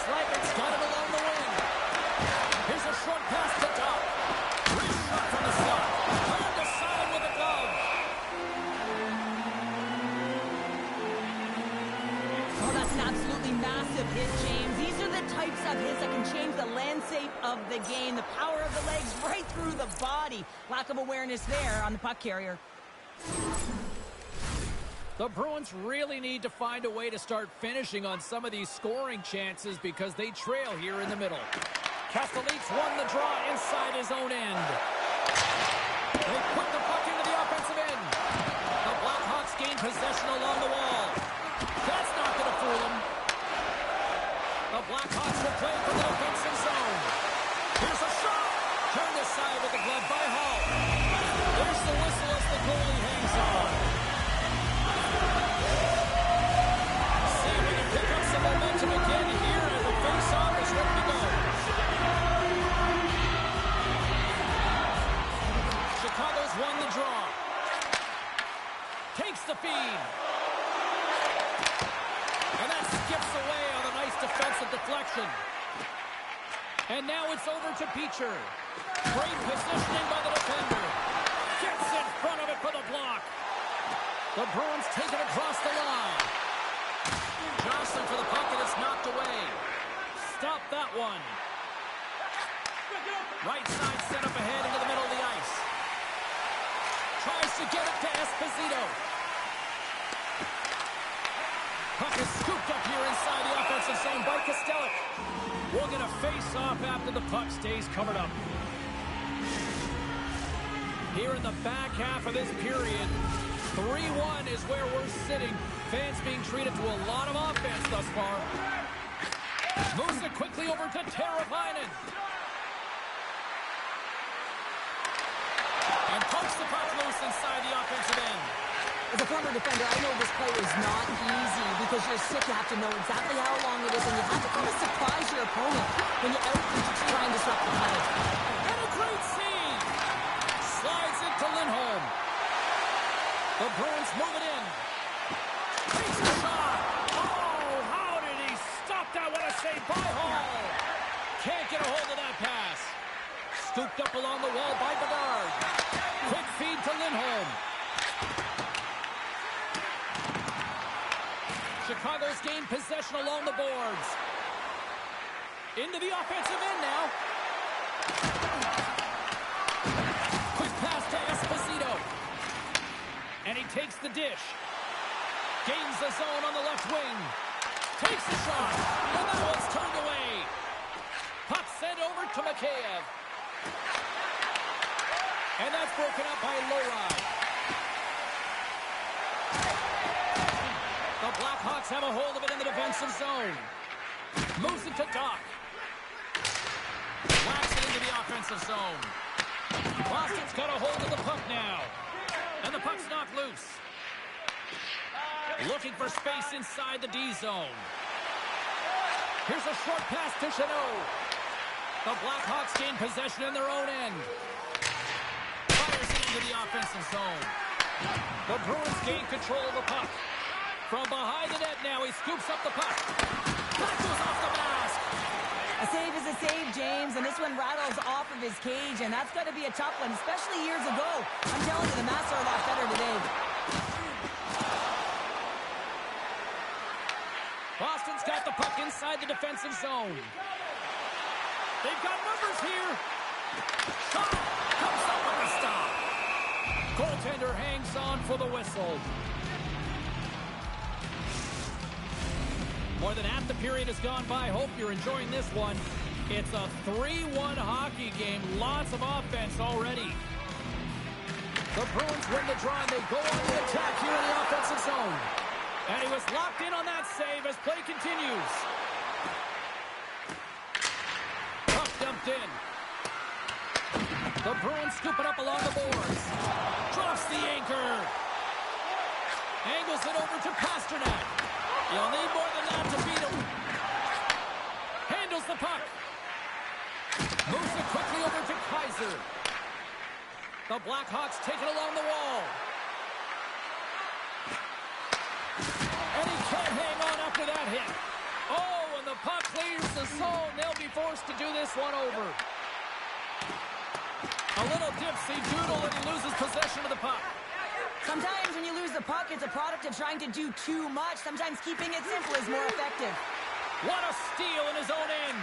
Slavic's got it along the wing. Here's a short pass to Dock. Wrist shot from the slot. Turned aside with a glove. Oh, that's an absolutely massive hit, James. These are the types of hits that can change the landscape of the game. The power of the legs right through the body. Lack of awareness there on the puck carrier. The Bruins really need to find a way to start finishing on some of these scoring chances because they trail here in the middle. Castellites won the draw inside his own end. They put the puck into the offensive end. The Blackhawks gain possession along the wall. That's not going to fool them. The Blackhawks will play for the defensive zone. Here's a shot. Turned aside with the glove by Hall. There's the whistle as the goalie hangs on. See if we can pick up some momentum again here as the face-off is ready to go. Chicago's won the draw. Takes the feed. And that skips away on a nice defensive deflection. And now it's over to Beecher. Great positioning by the defender. Gets in front of it for the block. The Bruins take it across the line. Johnson for the puck, and it's knocked away. Stop that one. Right side set up ahead into the middle of the ice. Tries to get it to Esposito. Puck is scooped up here inside the offensive zone by Kostelic. We'll get a face-off after the puck stays covered up. Here in the back half of this period, 3-1 is where we're sitting. Fans being treated to a lot of offense thus far. Moves it quickly over to Teravainen. And pokes the puck loose inside the offensive end. As a former defender, I know this play is not easy because you're sick. You have to know exactly how long it is, and you have to kind of surprise your opponent when you outreach to try and disrupt the play. And a great save! Slides it to Lindholm. The Bruins move it in. Takes a shot. Oh, how did he stop that? What a save by Hall. Can't get a hold of that pass. Scooped up along the wall by Bedard. Quick feed to Lindholm. Chicago's gained possession along the boards. Into the offensive end now. Quick pass to Esposito. And he takes the dish. Gains the zone on the left wing. Takes the shot. And that one's turned away. Puck sent over to Mikheyev. And that's broken up by Loride. The Blackhawks have a hold of it in the defensive zone. Moves it to Doc. Whacks it into the offensive zone. Boston's got a hold of the puck now. And the puck's knocked loose. Looking for space inside the D zone. Here's a short pass to Chanot. The Blackhawks gain possession in their own end. Fires it into the offensive zone. The Bruins gain control of the puck. From behind the net now, he scoops up the puck. That goes off the mask. A save is a save, James, and this one rattles off of his cage, and that's got to be a tough one, especially years ago. I'm telling you, the masks are a lot better today. Boston's got the puck inside the defensive zone. They've got numbers here. Shot comes up with a stop. Goaltender hangs on for the whistle. More than half the period has gone by. Hope you're enjoying this one. It's a 3-1 hockey game. Lots of offense already. The Bruins win the draw, and they go on the attack here in the offensive zone. And he was locked in on that save as play continues. Puck dumped in. The Bruins scoop it up along the boards. Drops the anchor. Angles it over to Pasternak. You'll need more than that to beat him. Handles the puck. Moves it quickly over to Kaiser. The Blackhawks take it along the wall. And he can't hang on after that hit. Oh, and the puck clears the zone. They'll be forced to do this one over. A little dipsy doodle and he loses possession of the puck. Sometimes when you lose the puck, it's a product of trying to do too much. Sometimes keeping it simple is more effective. What a steal in his own end.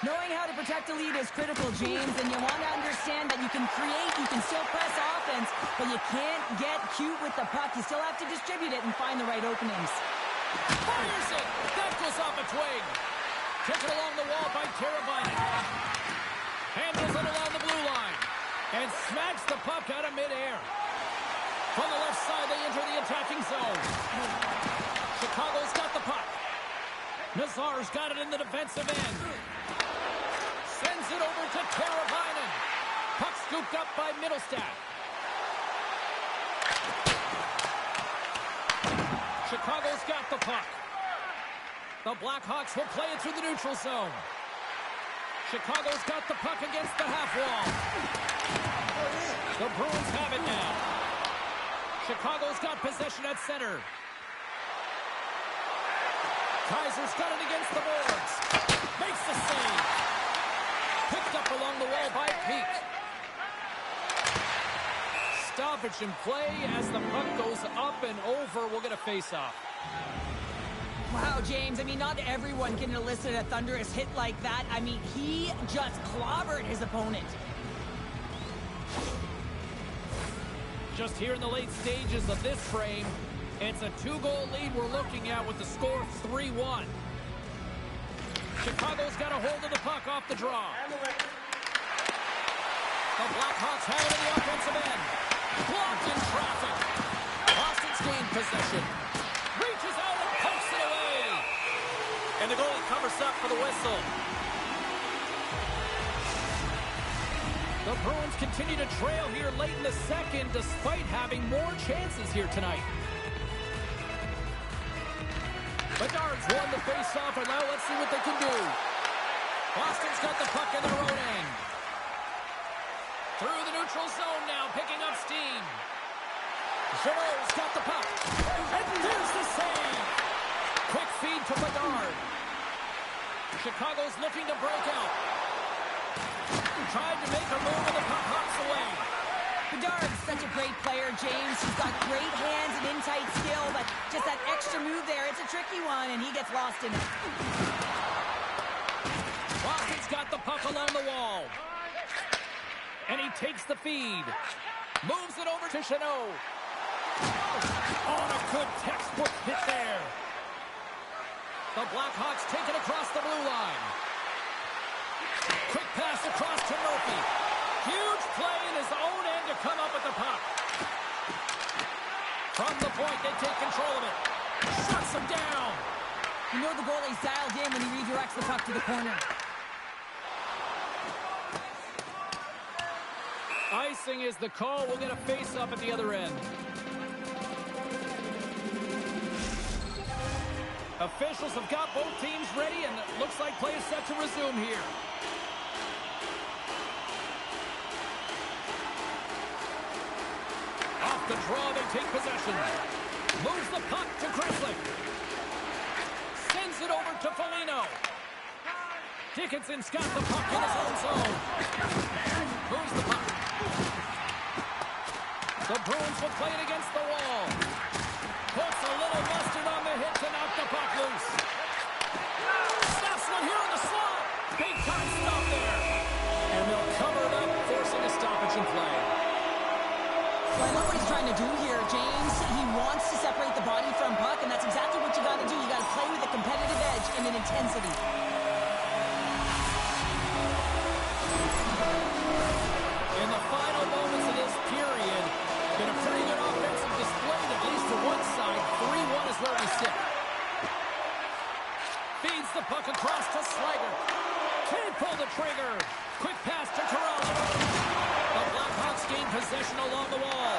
Knowing how to protect a lead is critical, James, and you want to understand that you can create, you can still press offense, but you can't get cute with the puck. You still have to distribute it and find the right openings. Fires it. That goes off a twig. Kick it along the wall by Teravainen. Handles it along the blue line. And smacks the puck out of midair. From the left side, they enter the attacking zone. Chicago's got the puck. Nazar's got it in the defensive end. Sends it over to Teravainen. Puck scooped up by Middlestat. Chicago's got the puck. The Blackhawks will play it through the neutral zone. Chicago's got the puck against the half wall. The Bruins have it now. Chicago's got possession at center. Kaiser's got it against the boards. Makes the save. Picked up along the wall by Peak. Stoppage in play as the puck goes up and over. We'll get a face-off. Wow, James, I mean, not everyone can elicit a thunderous hit like that. I mean, he just clobbered his opponent. Just here in the late stages of this frame, it's a 2-goal lead we're looking at with the score 3-1. Chicago's got a hold of the puck off the draw. The Blackhawks have it in the offensive end. Blocked in traffic. Boston's gained possession. Reaches out and pokes it away. And the goalie covers up for the whistle. The The Bruins continue to trail here late in the second despite having more chances here tonight. Bedard's won the face-off, and now let's see what they can do. Boston's got the puck in their own end. Through the neutral zone now, picking up steam. Jeannot's got the puck. And there's the save. Quick feed to Bedard. Chicago's looking to break out. Tried to make a move, and the puck hops away. Bedard's such a great player, James. He's got great hands and in-tight skill, but just that extra move there, it's a tricky one, and he gets lost in it. Boston's got the puck along the wall. And he takes the feed. Moves it over to Jeannot. On a good textbook hit there. The Blackhawks take it across the blue line. Quick pass across to Murphy. Huge play in his own end to come up with the puck. From the point, they take control of it. Shuts him down. You know the goalie's dialed in when he redirects the puck to the corner. Icing is the call. We'll get a face-up at the other end. Officials have got both teams ready, and it looks like play is set to resume here. Off the draw, they take possession. Moves the puck to Grizzly. Sends it over to Foligno. Dickinson's got the puck in his own zone. Moves the puck. The Bruins will play it against the wall. Puts a little mustard on the hit to knock the puck loose. Snaps one here in the slot. Big time stop there. And they'll cover it up, forcing a stoppage in play. Well, I know what he's trying to do here, James. He wants to separate the body from puck, and that's exactly what you got to do. You got to play with a competitive edge and an intensity. In the final moments of this period, been a pretty good offensive display, at least to one side. 3-1 is where we sit. Feeds the puck across to Slager. Can't pull the trigger. Quick pass to Corrales. The Blackhawks gain possession along the wall.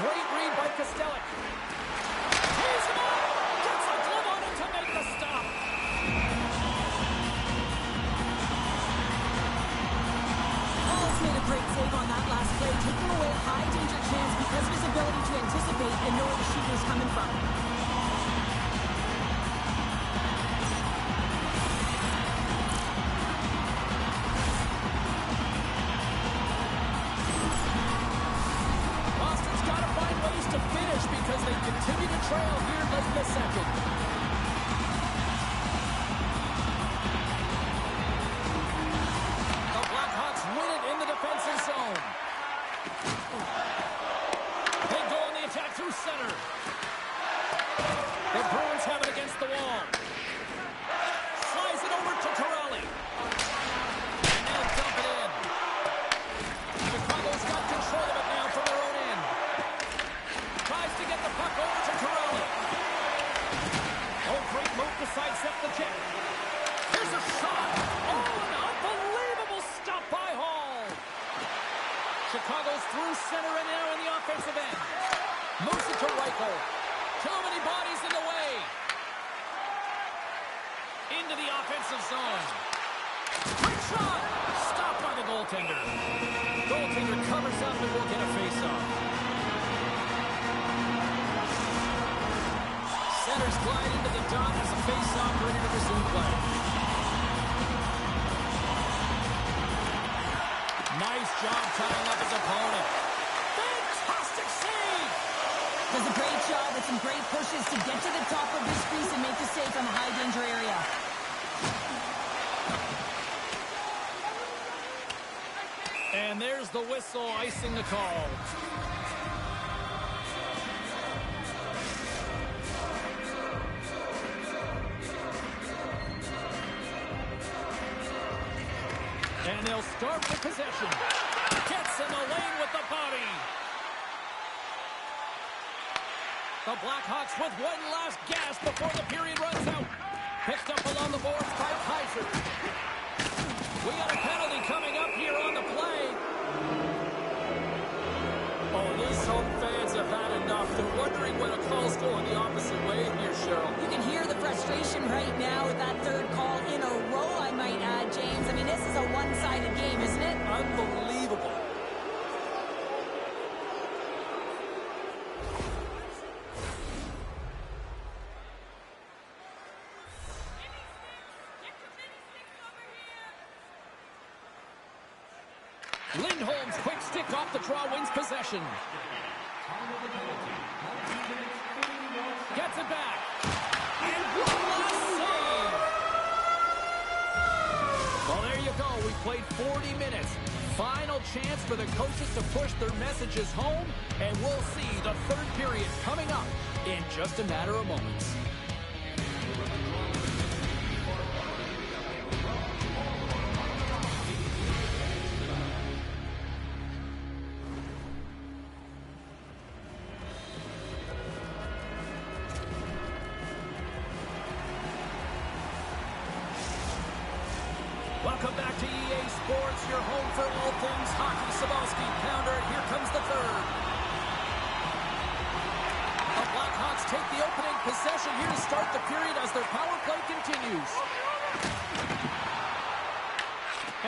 Great read by Kostelic. He's him up. Gets a glove on him to make the stop. Hall's made a great save on that last play, taking away a high-danger chance because of his ability to anticipate and know where the shooter's coming from. Boston's got to find ways to finish because they continue to trail here late in the second. The Blackhawks win it in the defensive zone. They go on the attack through center. The Bruins have it against the wall. Slides it over to Corrales. And they'll dump it in. Chicago's got control of it now from their own end. Tries to get the puck over to Corrales. Oh, great move to sidestep the check. Here's a shot. Oh, an unbelievable stop by Hall. Chicago's through center and now in the offensive end. Moves it to Reichel. Too many bodies in the way. Into the offensive zone. Quick shot. Stopped by the goaltender. Goaltender covers up and will get a face-off. Centers glide into the dot as a face-off ready to resume play. Nice job tying up his opponent. Fantastic save! Does a great job with some great pushes to get to the top of this crease and make the save from the high-danger area. And there's the whistle, icing the call. And they'll start the possession. Gets in the lane with the body. The Blackhawks with one last gasp before the period runs out. Picked up along the boards by Kaiser. We got a penalty coming up here on the play. It's going the opposite way here, Cheryl. You can hear the frustration right now with that third call in a row, I might add, James. I mean, this is a one-sided game, isn't it? Unbelievable. Lindholm's quick stick off the draw wins possession. Gets it back. And one last save. Well, there you go. We played 40 minutes. Final chance for the coaches to push their messages home. And we'll see the third period coming up in just a matter of moments. Welcome back to EA Sports, your home for all things hockey. Sabalski, pounder, and here comes the third. The Blackhawks take the opening possession here to start the period as their power play continues.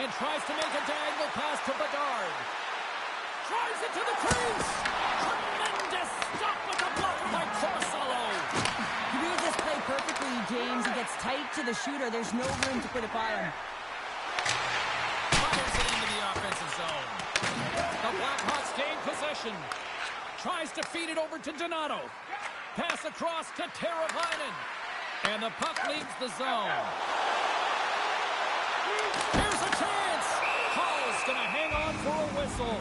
And tries to make a diagonal pass to Bedard. Drives it to the crease. Tremendous stop with the blocker by Corsallo. He reads this play perfectly, James. He gets tight to the shooter. There's no room to put it by him. Zone. The Blackhawks gain possession. Tries to feed it over to Donato. Pass across to Teravainen. And the puck leaves the zone. Here's a chance. Hall's going to hang on for a whistle.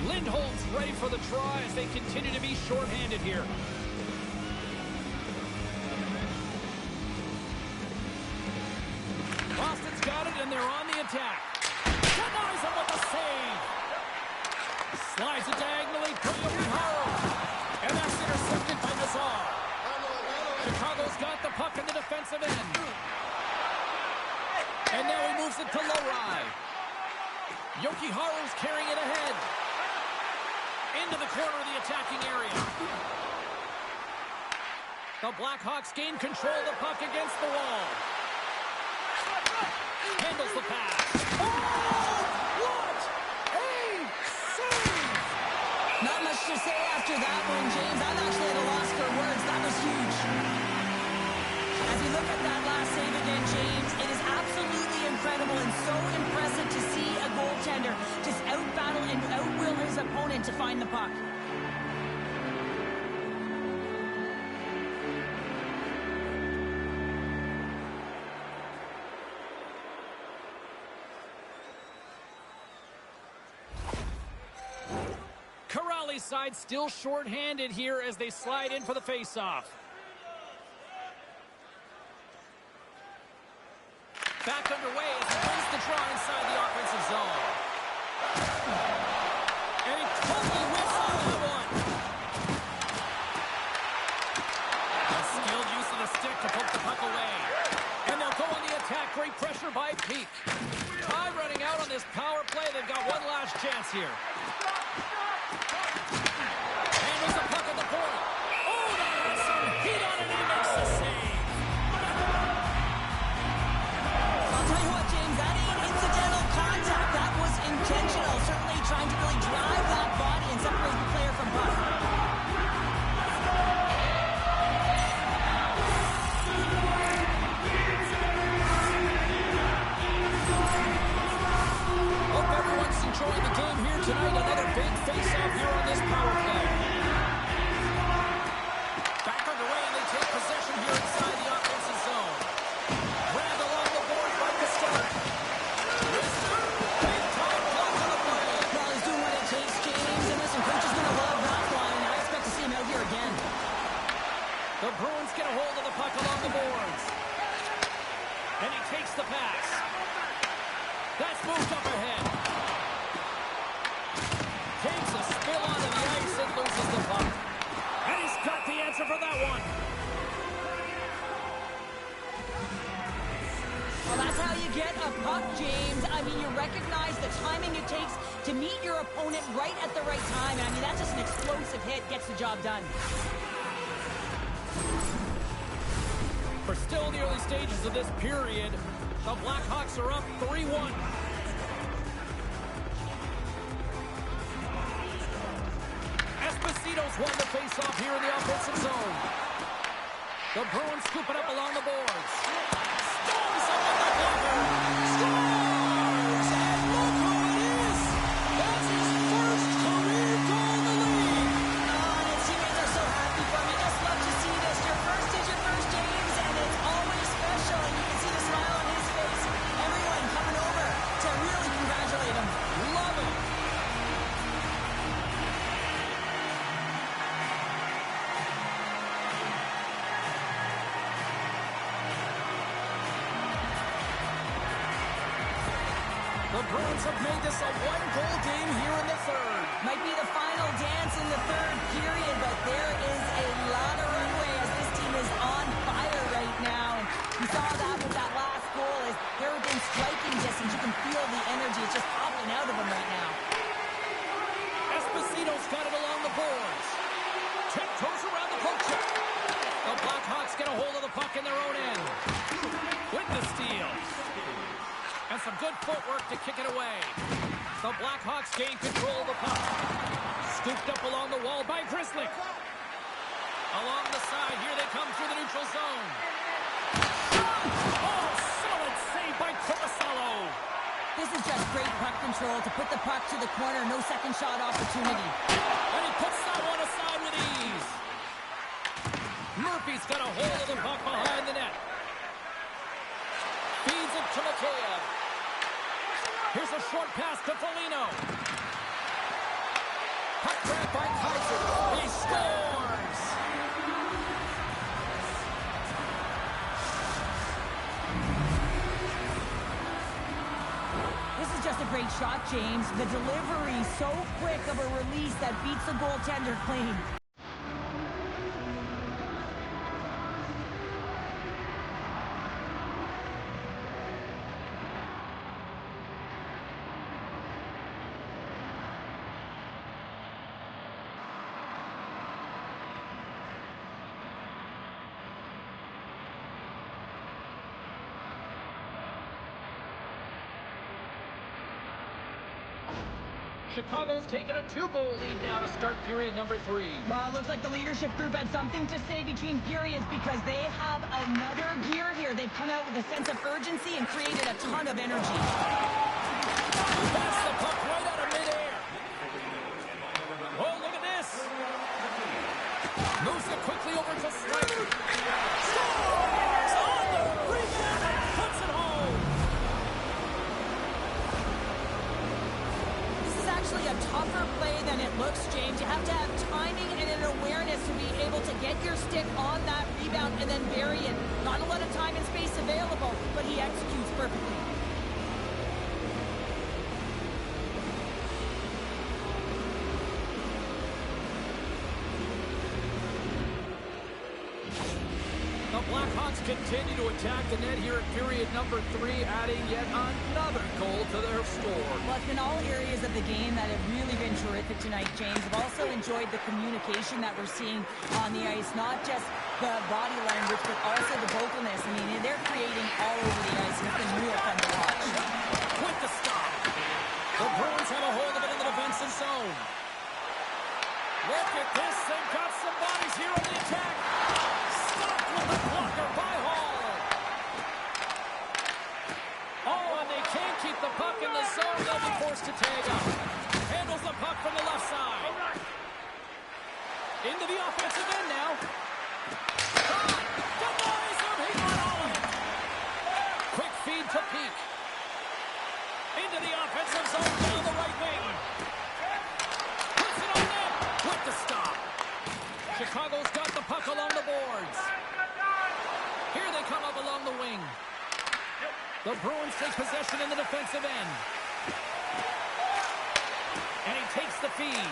Lindholm's ready for the try as they continue to be shorthanded here. Boston's got it, and they're on the attack. Denies him with a save. Slides it diagonally to Yoshihiro. And that's intercepted by Nazar. Chicago's got the puck in the defensive end. And now he moves it to Lohrei. Yoshihira's carrying it ahead. Into the corner of the attacking area. The Blackhawks gain control of the puck against the wall. Handles the pass. Oh! What a save! Not much to say after that one, James. I'm actually at a loss for words. That was huge. As we look at that last save again, James, it is absolutely incredible and so impressive to see a goaltender just out-battle and out-will his opponent to find the puck. Corrali's side still short-handed here as they slide in for the face-off. Back underway as he wins the draw inside the offensive zone. And he totally whiffs on that one. A skilled use of the stick to poke the puck away. And they'll go on the attack. Great pressure by Peak. Time running out on this power play. They've got one last chance here. Handles the puck at the point. Oh, that has some heat on it. He makes the save. I'll tell you what, James, that ain't incidental contact. That was intentional. Certainly trying to really drive that body and separate the player from puck. Hope everyone's enjoying the game here tonight. shot, James. I mean, you recognize the timing it takes to meet your opponent right at the right time. I mean, that's just an explosive hit. Gets the job done. We're still in the early stages of this period. The Blackhawks are up 3-1. Esposito's won the face-off here in the offensive zone. The Bruins scoop it up along the boards. Stones up on the blocker. Scores! And look who it is! That's his first career goal in the league. Oh, and his teammates are so happy for him. You just love to see this. Your first is your first, James, and it's always special. And you can see the smile on his face. Everyone coming over to really congratulate him. Love it. The Bruins have made this a one-goal game here in the third. Might be the final dance in the third period, but there is a lot of runway as this team is on fire right now. And you saw that with that last goal as they're within striking distance. You can feel the energy. It's just popping out of them right now. Esposito's got it along the boards. Tiptoes around the poke check. The Blackhawks get a hold of the puck in their own end. With the steal. And some good footwork to kick it away. The Blackhawks gain control of the puck. Scooped up along the wall by Grizzly. Along the side, here they come through the neutral zone. Oh, solid save by Coruscant. This is just great puck control to put the puck to the corner. No second shot opportunity. And he puts that one aside with ease. Murphy's got a hold of the puck behind the net. Feeds it to Mikheyev. Here's a short pass to Foligno. Puck grab by Kaiser. He scores! This is just a great shot, James. The delivery so quick of a release that beats the goaltender clean. Chicago's taken a 2-goal lead now to start period number 3. Well, it looks like the leadership group had something to say between periods because they have another gear here. They've come out with a sense of urgency and created a ton of energy. Pass the puck right out of midair. Oh, look at this. Moves it quickly over to Slater. Scores on the rebound and puts it home. Actually a tougher play than it looks, James. You have to have timing and an awareness to be able to get your stick on that rebound and then bury it. Not a lot of time and space available, but he executes perfectly. The Blackhawks continue to attack the net here at period number 3, adding yet another goal to their score. Well, it's been all areas of the game that have really been terrific tonight, James. I've also enjoyed the communication that we're seeing on the ice, not just the body language, but also the vocalness. I mean, they're creating all over the ice, and it's been real fun to watch. With the stop. The Bruins have a hold of it in the defensive zone. Look at this. They've got some bodies here on the attack. Stopped with the blocker by Hall. Oh, and they can't keep the puck in the zone. They'll be forced to tag up. Handles the puck from the left side. Into the offensive end now. Denies him. He got all of it. Quick feed to Peak. Into the offensive zone down the right wing. Puts it on net with the stop. Chicago's got the puck along the boards. Here they come up along the wing. The Bruins take possession in the defensive end. And he takes the feed.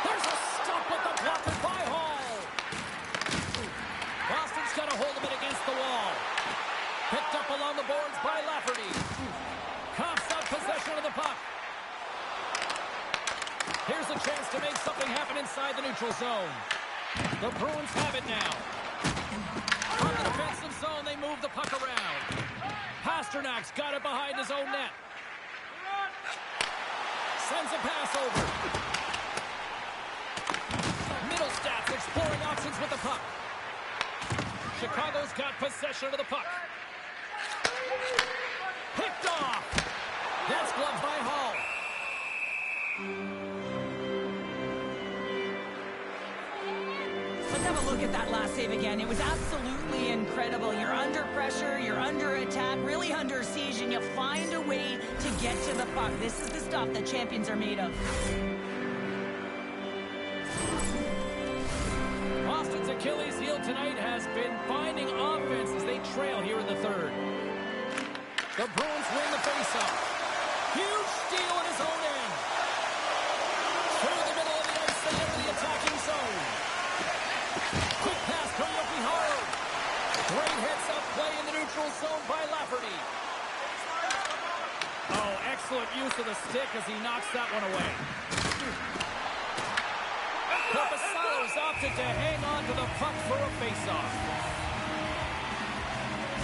There's a stop with the blocker by Hall. Boston's got a hold of it against the wall. Picked up along the boards by Lafferty. inside the neutral zone. The Bruins have it now. From the defensive zone, they move the puck around. Pasternak's got it behind his own net. Sends a pass over. Middlestats exploring options with the puck. Chicago's got possession of the puck. Picked off. That's gloved by Hall. Let's have a look at that last save again. It was absolutely incredible. You're under pressure, you're under attack, really under siege, and you find a way to get to the puck. This is the stuff that champions are made of. Boston's Achilles heel tonight has been finding offense as they trail here in the third. The Bruins win the faceoff. Huge steal in his own end. Through the middle of the ice, they enter the attacking zone. Quick pass to Yoki Haru. Great heads-up play in the neutral zone by Lafferty. Oh, excellent use of the stick as he knocks that one away. Korpisalo's opted to hang on to the puck for a face-off.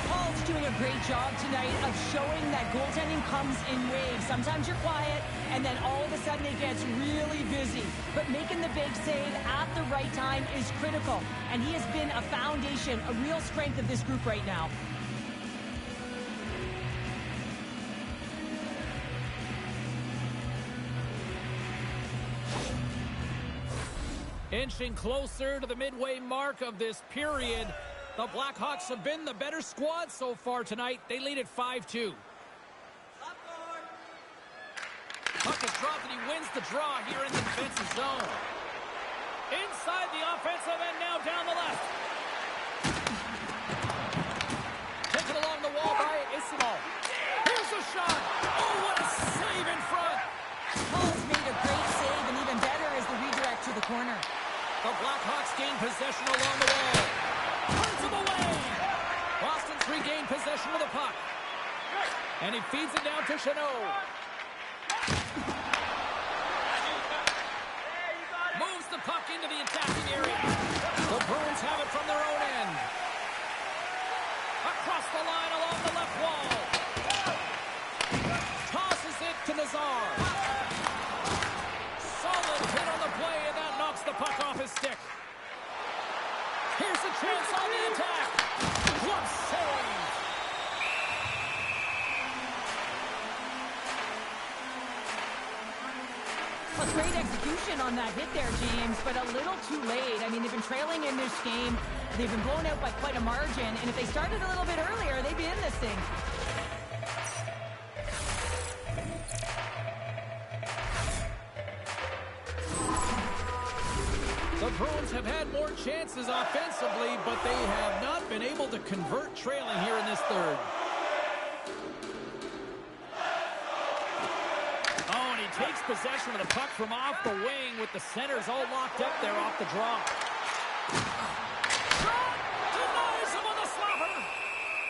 Paul's doing a great job tonight of showing that goaltending comes in waves. Sometimes you're quiet, and then all of a sudden it gets really busy. But making the big save at the right time is critical, and he has been a foundation, a real strength of this group right now. Inching closer to the midway mark of this period, the Blackhawks have been the better squad so far tonight. They lead at 5-2. Puck is dropped and he wins the draw here in the defensive zone. Inside the offensive end, now down the left. Taken along the wall by Isidore. Here's a shot. Oh, what a save in front. Paul's made a great save, and even better is the redirect to the corner. The Blackhawks gain possession along the wall. Turns him away. Boston's regained possession of the puck. And he feeds it down to Chanot. Moves the puck into the attacking area. The Bruins have it from their own end. Across the line along the left wall. Tosses it to Nazar. Solid hit on the play, and that knocks the puck off his stick. Here's a chance on the attack. What save! A great execution on that hit there, James, but a little too late. I mean, they've been trailing in this game. They've been blown out by quite a margin, and if they started a little bit earlier, they'd be in this thing. The Bruins have had more chances offensively, but they have not been able to convert trailing here in this third. Oh, and he takes possession of the puck from off the wing with the centers all locked up there off the draw. Denies him on the slapper.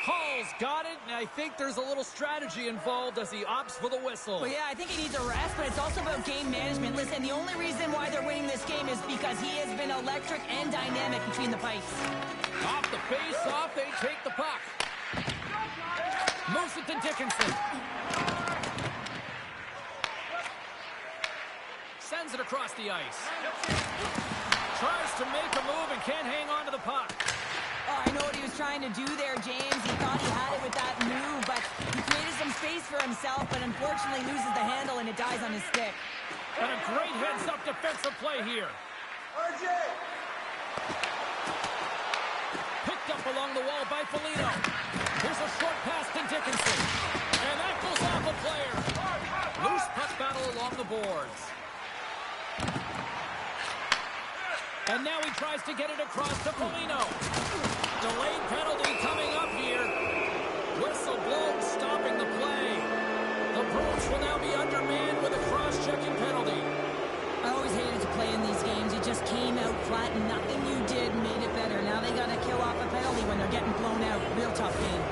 Hall's got it, and I think there's a little strategy involved as he opts for the whistle. Well, yeah, I think he needs a rest, but it's also about game management. Listen, the only reason why they're winning this game is because he has been electric and dynamic between the pipes. Off the face-off, they take the puck. Moves it to Dickinson. Sends it across the ice. Tries to make a move and can't hang on to the puck. Oh, I know what he was trying to do there, James. He thought he had it with that move, but he created some space for himself, but unfortunately loses the handle and it dies on his stick. And a great heads-up defensive play here. Picked up along the wall by Foligno. Here's a short pass to Dickinson. And that goes off a player. Loose puck battle along the boards. And now he tries to get it across to Foligno. Delayed penalty coming up here. Whistle blown, stopping the play. The Bruins will now be undermanned with a cross-checking penalty. I always hated to play in these games. You just came out flat and nothing you did made it better. Now they got to kill off a penalty when they're getting blown out. Real tough game.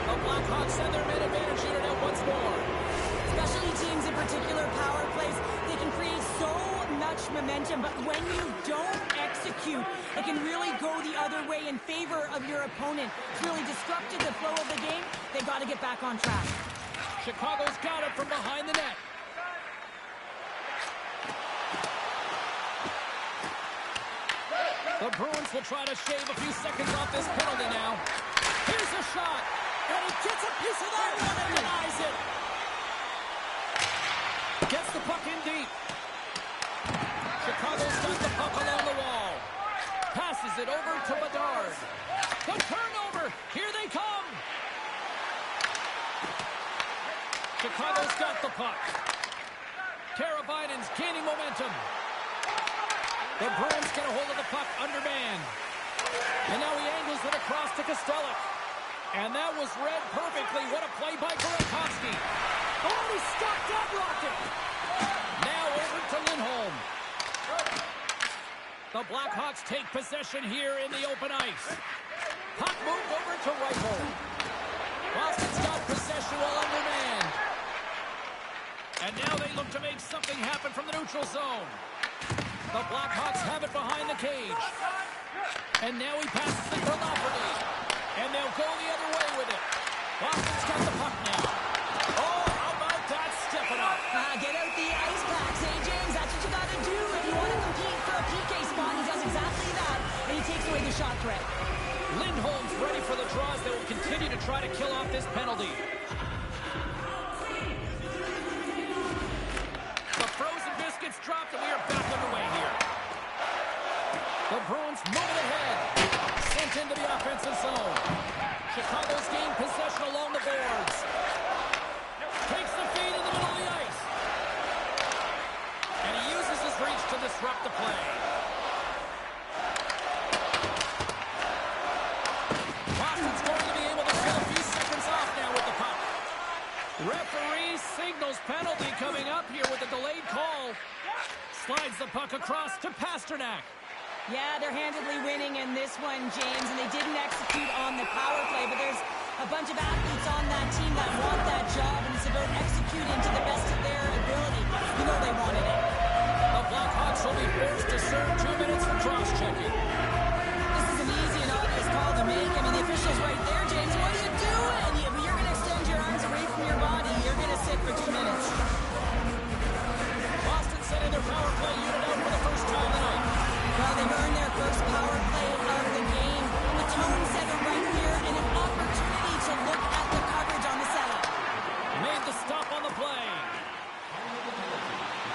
The Blackhawks send their man advantage unit out momentum, but when you don't execute, it can really go the other way in favor of your opponent. It's really disrupted the flow of the game. They got to get back on track. Chicago's got it from behind the net. The Bruins will try to shave a few seconds off this penalty now. Here's a shot, and he gets a piece of that one and denies it. Gets the puck in deep. Chicago's got the puck along the wall. Passes it over to Bedard. The turnover. Here they come. Chicago's got the puck. Karabainen's gaining momentum. The Bruins get a hold of the puck undermanned. And now he angles it across to Kostelic. And that was read perfectly. What a play by Burakovsky. Oh, he stopped that rocket. Now over to Lindholm. The Blackhawks take possession here in the open ice. Puck moved over to Reichel. Boston's got possession while undermanned. And now they look to make something happen from the neutral zone. The Blackhawks have it behind the cage. And now he passes it for Lafferty. And they'll go the other way with it. Boston's got the puck now. Oh, how about that? Step it up. Get out the ice packs, hey, James? That's what you got to do if you want to compete for a PK spot. He does exactly that, and he takes away the shot threat. Lindholm's ready for the draws. They will continue to try to kill off this penalty. The frozen biscuits dropped, and we are back underway here. The Bruins move ahead. Sent into the offensive zone. Chicago's gained possession along the boards. Takes the feed in the middle of the ice. And he uses his reach to disrupt the play. Boston's going to be able to get a few seconds off now with the puck. Referee signals penalty coming up here with a delayed call. Slides the puck across to Pasternak. Yeah, they're handedly winning in this one, James, and they didn't execute on the power play, but there's a bunch of athletes on that team that want that job, and it's about executing to the best of their ability. You know they wanted it. The Blackhawks will be forced to serve 2 minutes for cross-checking. This is an easy and obvious call to make. I mean, the official's right there, James. What are you doing? You're going to extend your arms away from your body. You're going to sit for 2 minutes. Boston sending their power play unit out for the first time tonight. Well, they've earned their first power play of the game. The tone setter right here and an opportunity to look at the coverage on the setup. Made the stop on the play.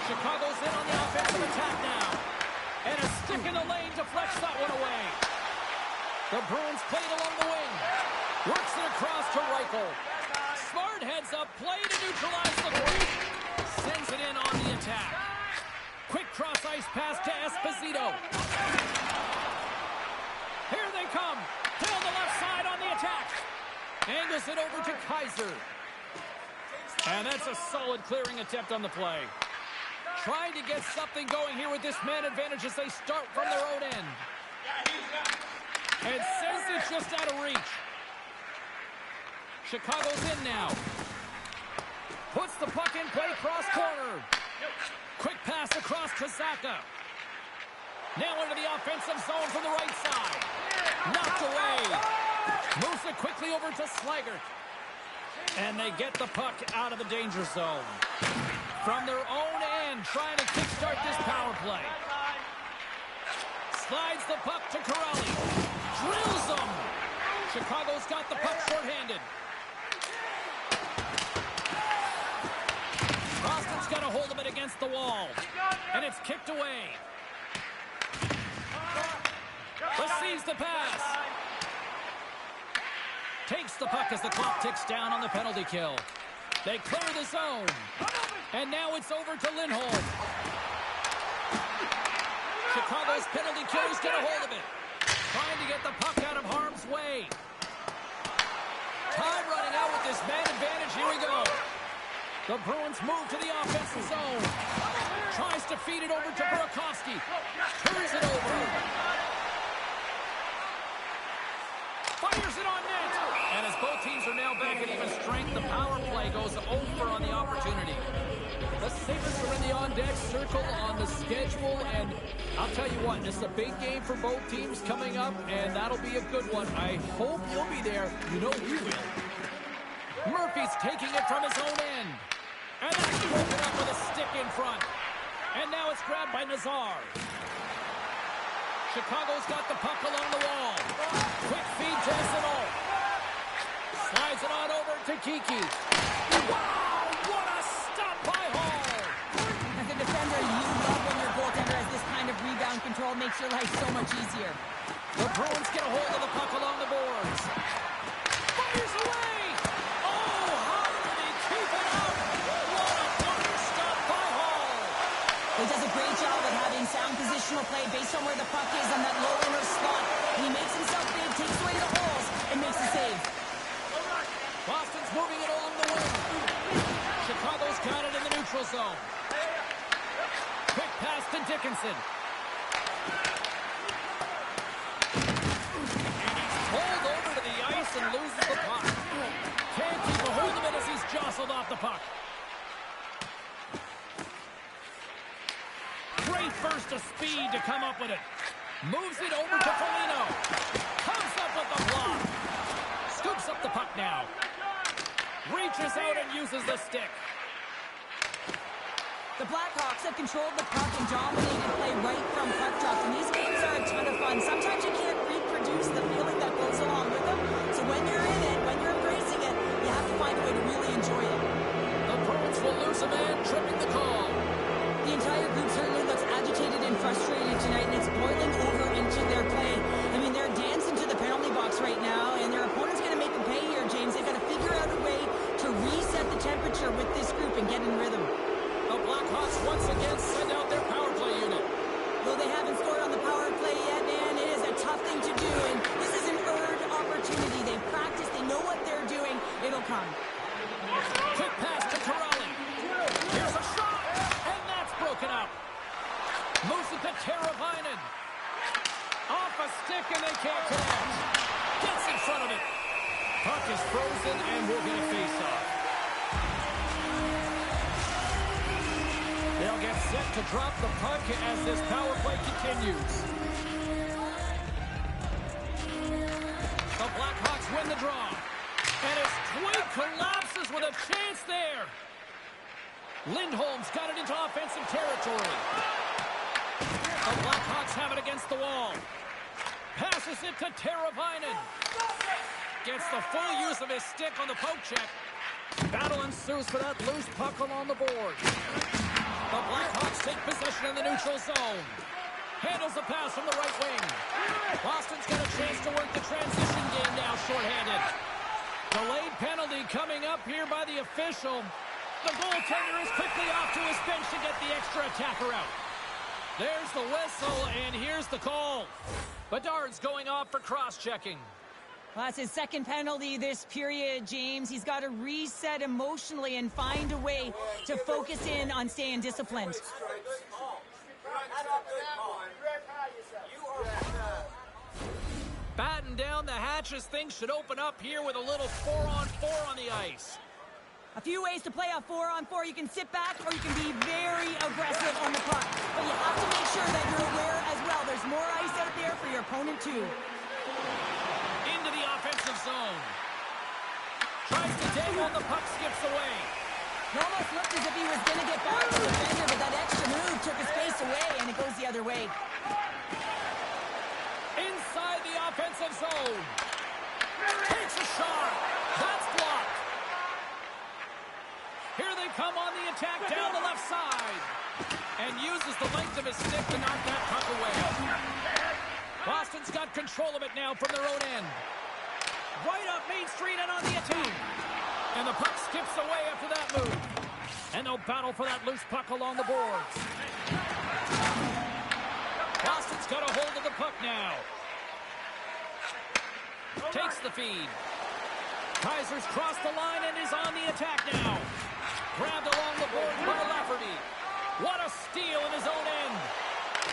Chicago's in on the offensive attack now. And a stick in the lane deflects that one away. The Bruins played along the wing. Works it across to Reichel. Smart heads up play to neutralize the break. Sends it in on the attack. Quick cross-ice pass to Esposito. Here they come. Down the left side on the attack. Angles it over to Kaiser. And that's a solid clearing attempt on the play. Trying to get something going here with this man advantage as they start from their own end. And says it's just out of reach. Chicago's in now. Puts the puck in play cross corner. Quick pass across to Zaka. Now into the offensive zone from the right side. Knocked away. Moves it quickly over to Slaggert. And they get the puck out of the danger zone. From their own end, trying to kickstart this power play. Slides the puck to Corelli. Drills them. Chicago's got the puck shorthanded. Boston's got a hold of it against the wall. And it's kicked away. Receives the pass. Takes the puck as the clock ticks down on the penalty kill. They clear the zone. And now it's over to Lindholm. Chicago's penalty killers get a hold of it. Trying to get the puck out of harm's way. Time running out with this man advantage. Here we go. The Bruins move to the offensive zone. Tries to feed it over to Burakovsky. Turns it over. Fires it on net. And as both teams are now back at even strength, the power play goes over on the opportunity. The Sabres are in the on-deck circle on the schedule, and I'll tell you what, this is a big game for both teams coming up, and that'll be a good one. I hope you'll be there. You know we will. Murphy's taking it from his own end. And that's broken up with a stick in front. And now it's grabbed by Nazar. Chicago's got the puck along the wall. Quick feed to Essenol. Slides it on over to Kiki. Wow, what a stop by Hall. As a defender, you love when your goaltender has this kind of rebound control. Makes your life so much easier. The Bruins get a hold of the puck along the boards. Fires away. Oh, how did he keep it out? What a wonder stop by Hall. He does a great job of having sound positional play based on where the puck is on that low inner slot. He makes himself big, takes away the holes, and makes a save. Boston's moving it along the wing. Chicago's got it in the neutral zone. Quick pass to Dickinson. And he's pulled over to the ice and loses the puck. Can't keep a hold of it as he's jostled off the puck. Great burst of speed to come up with it. Moves it over to Foligno. Comes up with the block. Scoops up the puck now. Reaches out and uses the stick. The Blackhawks have controlled the puck and dominated play right from puck drops, and these games are a ton of fun. Sometimes you can't reproduce the feeling that goes along with them, so when you're in it, when you're embracing it, you have to find a way to really enjoy it. The Bruins will lose a man, tripping the call. The entire group certainly looks agitated and frustrated tonight, and it's boiling over into their play. I mean, they're dancing to the penalty box right now, and their opponent's going to make them pay here, James. They've got to figure out a way to reset the temperature with this group and get in rhythm. The Blackhawks once again send out their power play unit. Though they haven't scored on the power play yet, man, it is a tough thing to do, and this is an earned opportunity. They've practiced, they know what they're doing. It'll come. Quick pass to Corrali. Here's a shot, and that's broken up. Moves it to Teravainen. Off a stick, and they can't connect. Gets in front of it. Puck is frozen, and we'll get a face-off. They'll get set to drop the puck as this power play continues. The Blackhawks win the draw. And his twig collapses with a chance there. Lindholm's got it into offensive territory. The Blackhawks have it against the wall. Passes it to Teravainen. Gets the full use of his stick on the poke check. Battle ensues for that loose puck along the board. The Blackhawks take possession in the neutral zone. Handles the pass from the right wing. Boston's got a chance to work the transition game now shorthanded. Delayed penalty coming up here by the official. The goaltender is quickly off to his bench to get the extra attacker out. There's the whistle, and here's the call. Bedard's going off for cross-checking. Well, that's his second penalty this period, James. He's got to reset emotionally and find a way to focus in on staying disciplined. Batten down the hatches. Things should open up here with a little 4-on-4 on the ice. A few ways to play a 4-on-4. You can sit back or you can be very aggressive on the puck. But you have to make sure that you're aware as well. There's more ice out there for your opponent too. Into the offensive zone. Tries to dangle, the puck skips away. It almost looked as if he was going to get back to the defender, but that extra move took his pace away, and it goes the other way. Inside the offensive zone. Takes a shot. That's blocked. Here they come on the attack down the left side. And uses the length of his stick to knock that puck away. Boston's got control of it now from their own end. Right up Main Street and on the attack. And the puck skips away after that move. And they'll battle for that loose puck along the boards. Boston's got a hold of the puck now. Takes the feed. Kaiser's crossed the line and is on the attack now. Grabbed along the board by Lafferty. What a steal in his own end.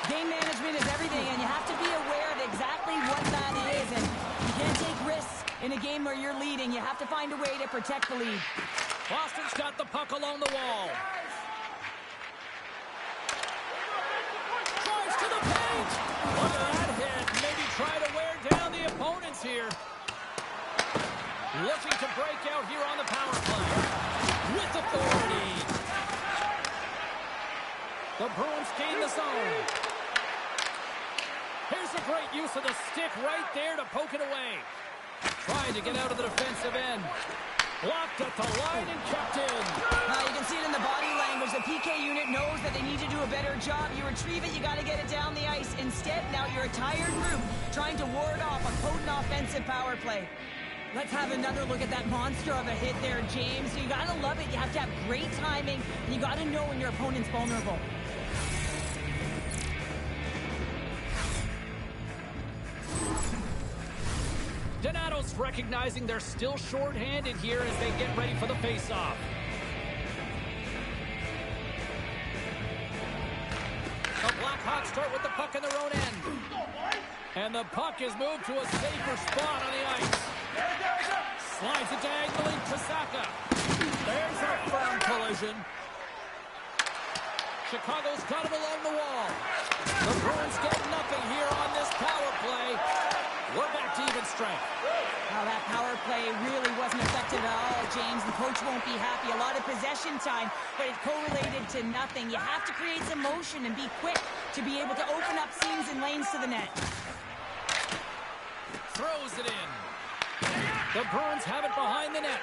Game management is everything, and you have to be aware of exactly what that is. And you can't take risks in a game where you're leading. You have to find a way to protect the lead. Boston's got the puck along the wall. The Bruins gain the zone. Here's a great use of the stick right there to poke it away. Trying to get out of the defensive end. Blocked at the line and kept in. You can see it in the body language. The PK unit knows that they need to do a better job. You retrieve it, you got to get it down the ice. Instead, now you're a tired group trying to ward off a potent offensive power play. Let's have another look at that monster of a hit there, James. You got to love it. You have to have great timing, and you got to know when your opponent's vulnerable. Donato's recognizing they're still short-handed here as they get ready for the face-off. The Blackhawks start with the puck in their own end. And the puck is moved to a safer spot on the ice. Slides it diagonally to Saka. There's a firm collision. Chicago's got him along the wall. The Bruins get nothing here on this power play. We're back to even strength. Well, that power play really wasn't effective at all, James. The coach won't be happy. A lot of possession time, but it correlated to nothing. You have to create some motion and be quick to be able to open up seams and lanes to the net. Throws it in. The Bruins have it behind the net.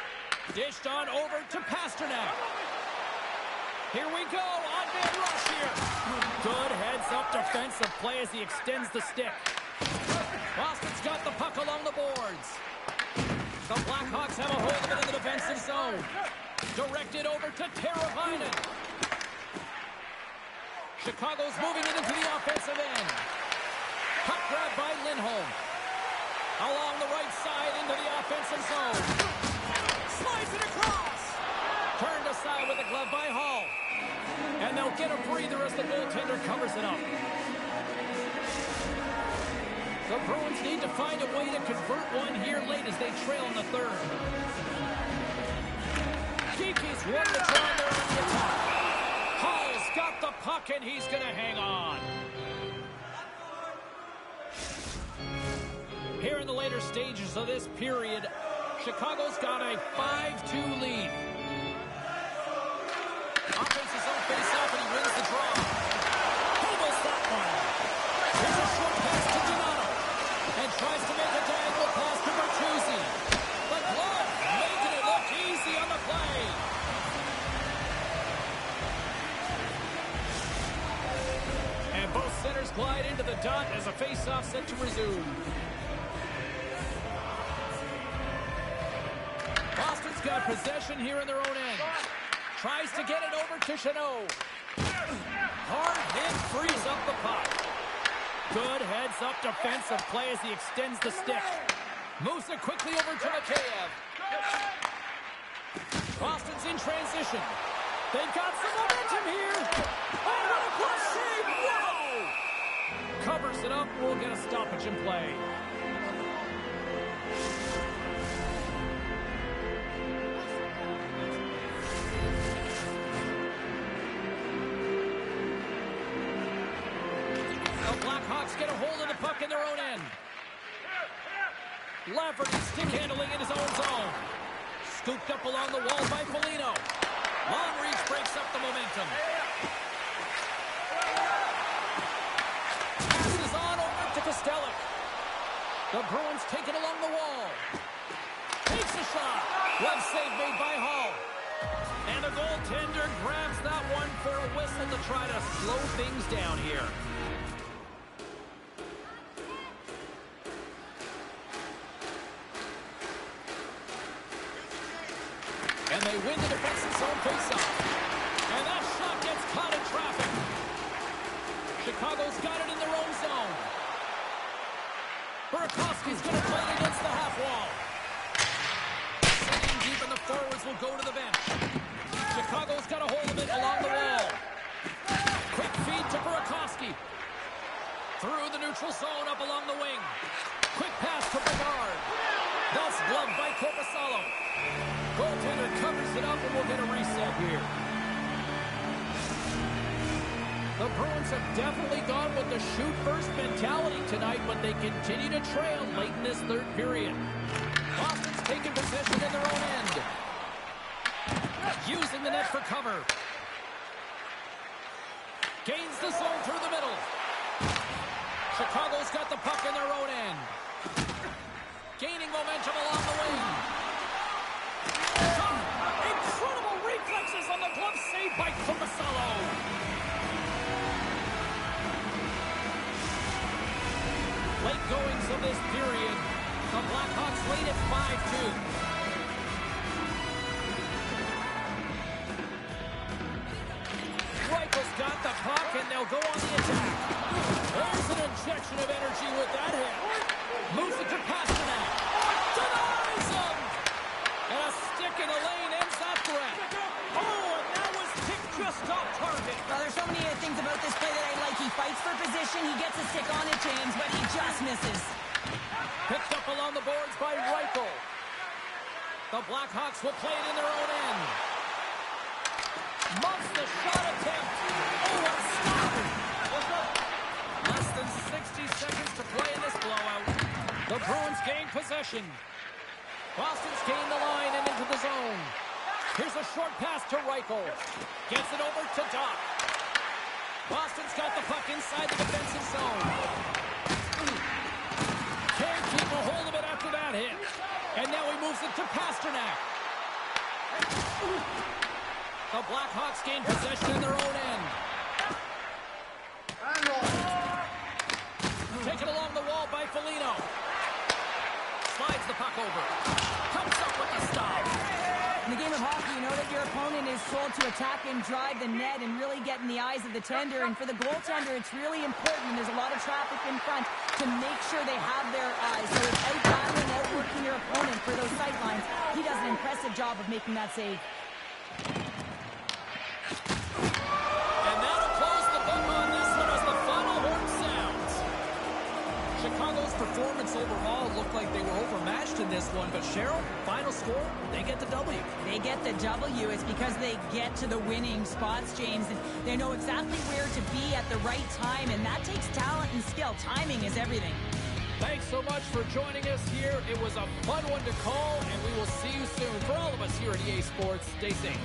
Dished on over to Pasternak. Here we go on Van Rush here. Good heads-up defensive play as he extends the stick. Boston's got the puck along the boards. The Blackhawks have a hold of it in the defensive zone. Directed over to Teravainen. Chicago's moving it into the offensive end. Puck grab by Lindholm. Along the right side into the offensive zone. Slides it across. Turned aside with a glove by Hall. And they'll get a breather as the goaltender covers it up. The Bruins need to find a way to convert one here late as they trail in the third. Geeky's won the draw there on the attack. Hall's got the puck and he's going to hang on. Here in the later stages of this period, Chicago's got a 5-2 lead. Offense is on face-off and he wins the draw. He missed that one. Here's a short pass to Donato. And tries to make a diagonal pass to Bertuzzi. The glove making it look easy on the play. And both centers glide into the dot as a face-off set to resume. Boston's got possession here in their own end. Tries to get it over to Chanot. Hard hit frees up the puck. Good heads-up defensive play as he extends the stick. Moves it quickly over to Mikheyev. Boston's in transition. They've got some momentum here. Oh, what a plus save! Whoa! Covers it up. We'll get a stoppage in play. Blackhawks get a hold of the puck in their own end. Lafferty stick handling in his own zone. Scooped up along the wall by Foligno. Long reach breaks up the momentum. Passes on over to Kostelic. The Bruins take it along the wall. Takes a shot. Glove save made by Hall. And the goaltender grabs that one for a whistle to try to slow things down here. And they win the defensive zone faceoff. And that shot gets caught in traffic. Chicago's got it in their own zone. Burakovsky's going to play it against the half wall. Sitting deep in the forwards will go to the bench. Chicago's got a hold of it along the wall. Quick feed to Burakovsky. Through the neutral zone up along the wing. Quick pass to Bernard. That's gloved by Korpisalo. Goaltender covers it up and we'll get a reset here. The Bruins have definitely gone with the shoot-first mentality tonight, but they continue to trail late in this third period. Boston's taking possession in their own end. Using the net for cover. Gains the zone through the middle. Chicago's got the puck in their own end. Gaining momentum along the wing. Incredible reflexes on the glove save by Kumasalo. Late goings of this period. The Blackhawks lead at 5-2. Reichel's got the puck, and they'll go on the attack. There's an injection of energy with that hit. Moves it to Pasternak. Denies him! And a stick in the lane ends that threat. Oh, and that was kicked just off target. Well, there's so many things about this play that I like. He fights for position. He gets a stick on it, James, but he just misses. Picked up along the boards by Reichel. The Blackhawks will play it in their own end. Muffs the shot attempt. Oh, what a stop! Less than 60 seconds to play in this blowout. The Bruins gain possession. Boston's gained the line and into the zone. Here's a short pass to Reichel. Gets it over to Doc. Boston's got the puck inside the defensive zone. Can't keep a hold of it after that hit. And now he moves it to Pasternak. The Blackhawks gain possession in their own end. Taken along the wall by Foligno. Slides the puck over. Comes up with the stop. In the game of hockey, you know that your opponent is told to attack and drive the net and really get in the eyes of the tender. And for the goaltender, it's really important. There's a lot of traffic in front to make sure they have their eyes. So it's out-battling, outworking your opponent for those sight lines. He does an impressive job of making that save. And that'll close the book on this one as the final horn sounds. Chicago's performance overall looked like they were overmatched in this one, but Cheryl, final score, they get the W. They get the W. It's because they get to the winning spots, James, and they know exactly where to be at the right time, and that takes talent and skill. Timing is everything. Thanks so much for joining us here. It was a fun one to call, and we will see you soon. For all of us here at EA Sports, stay safe.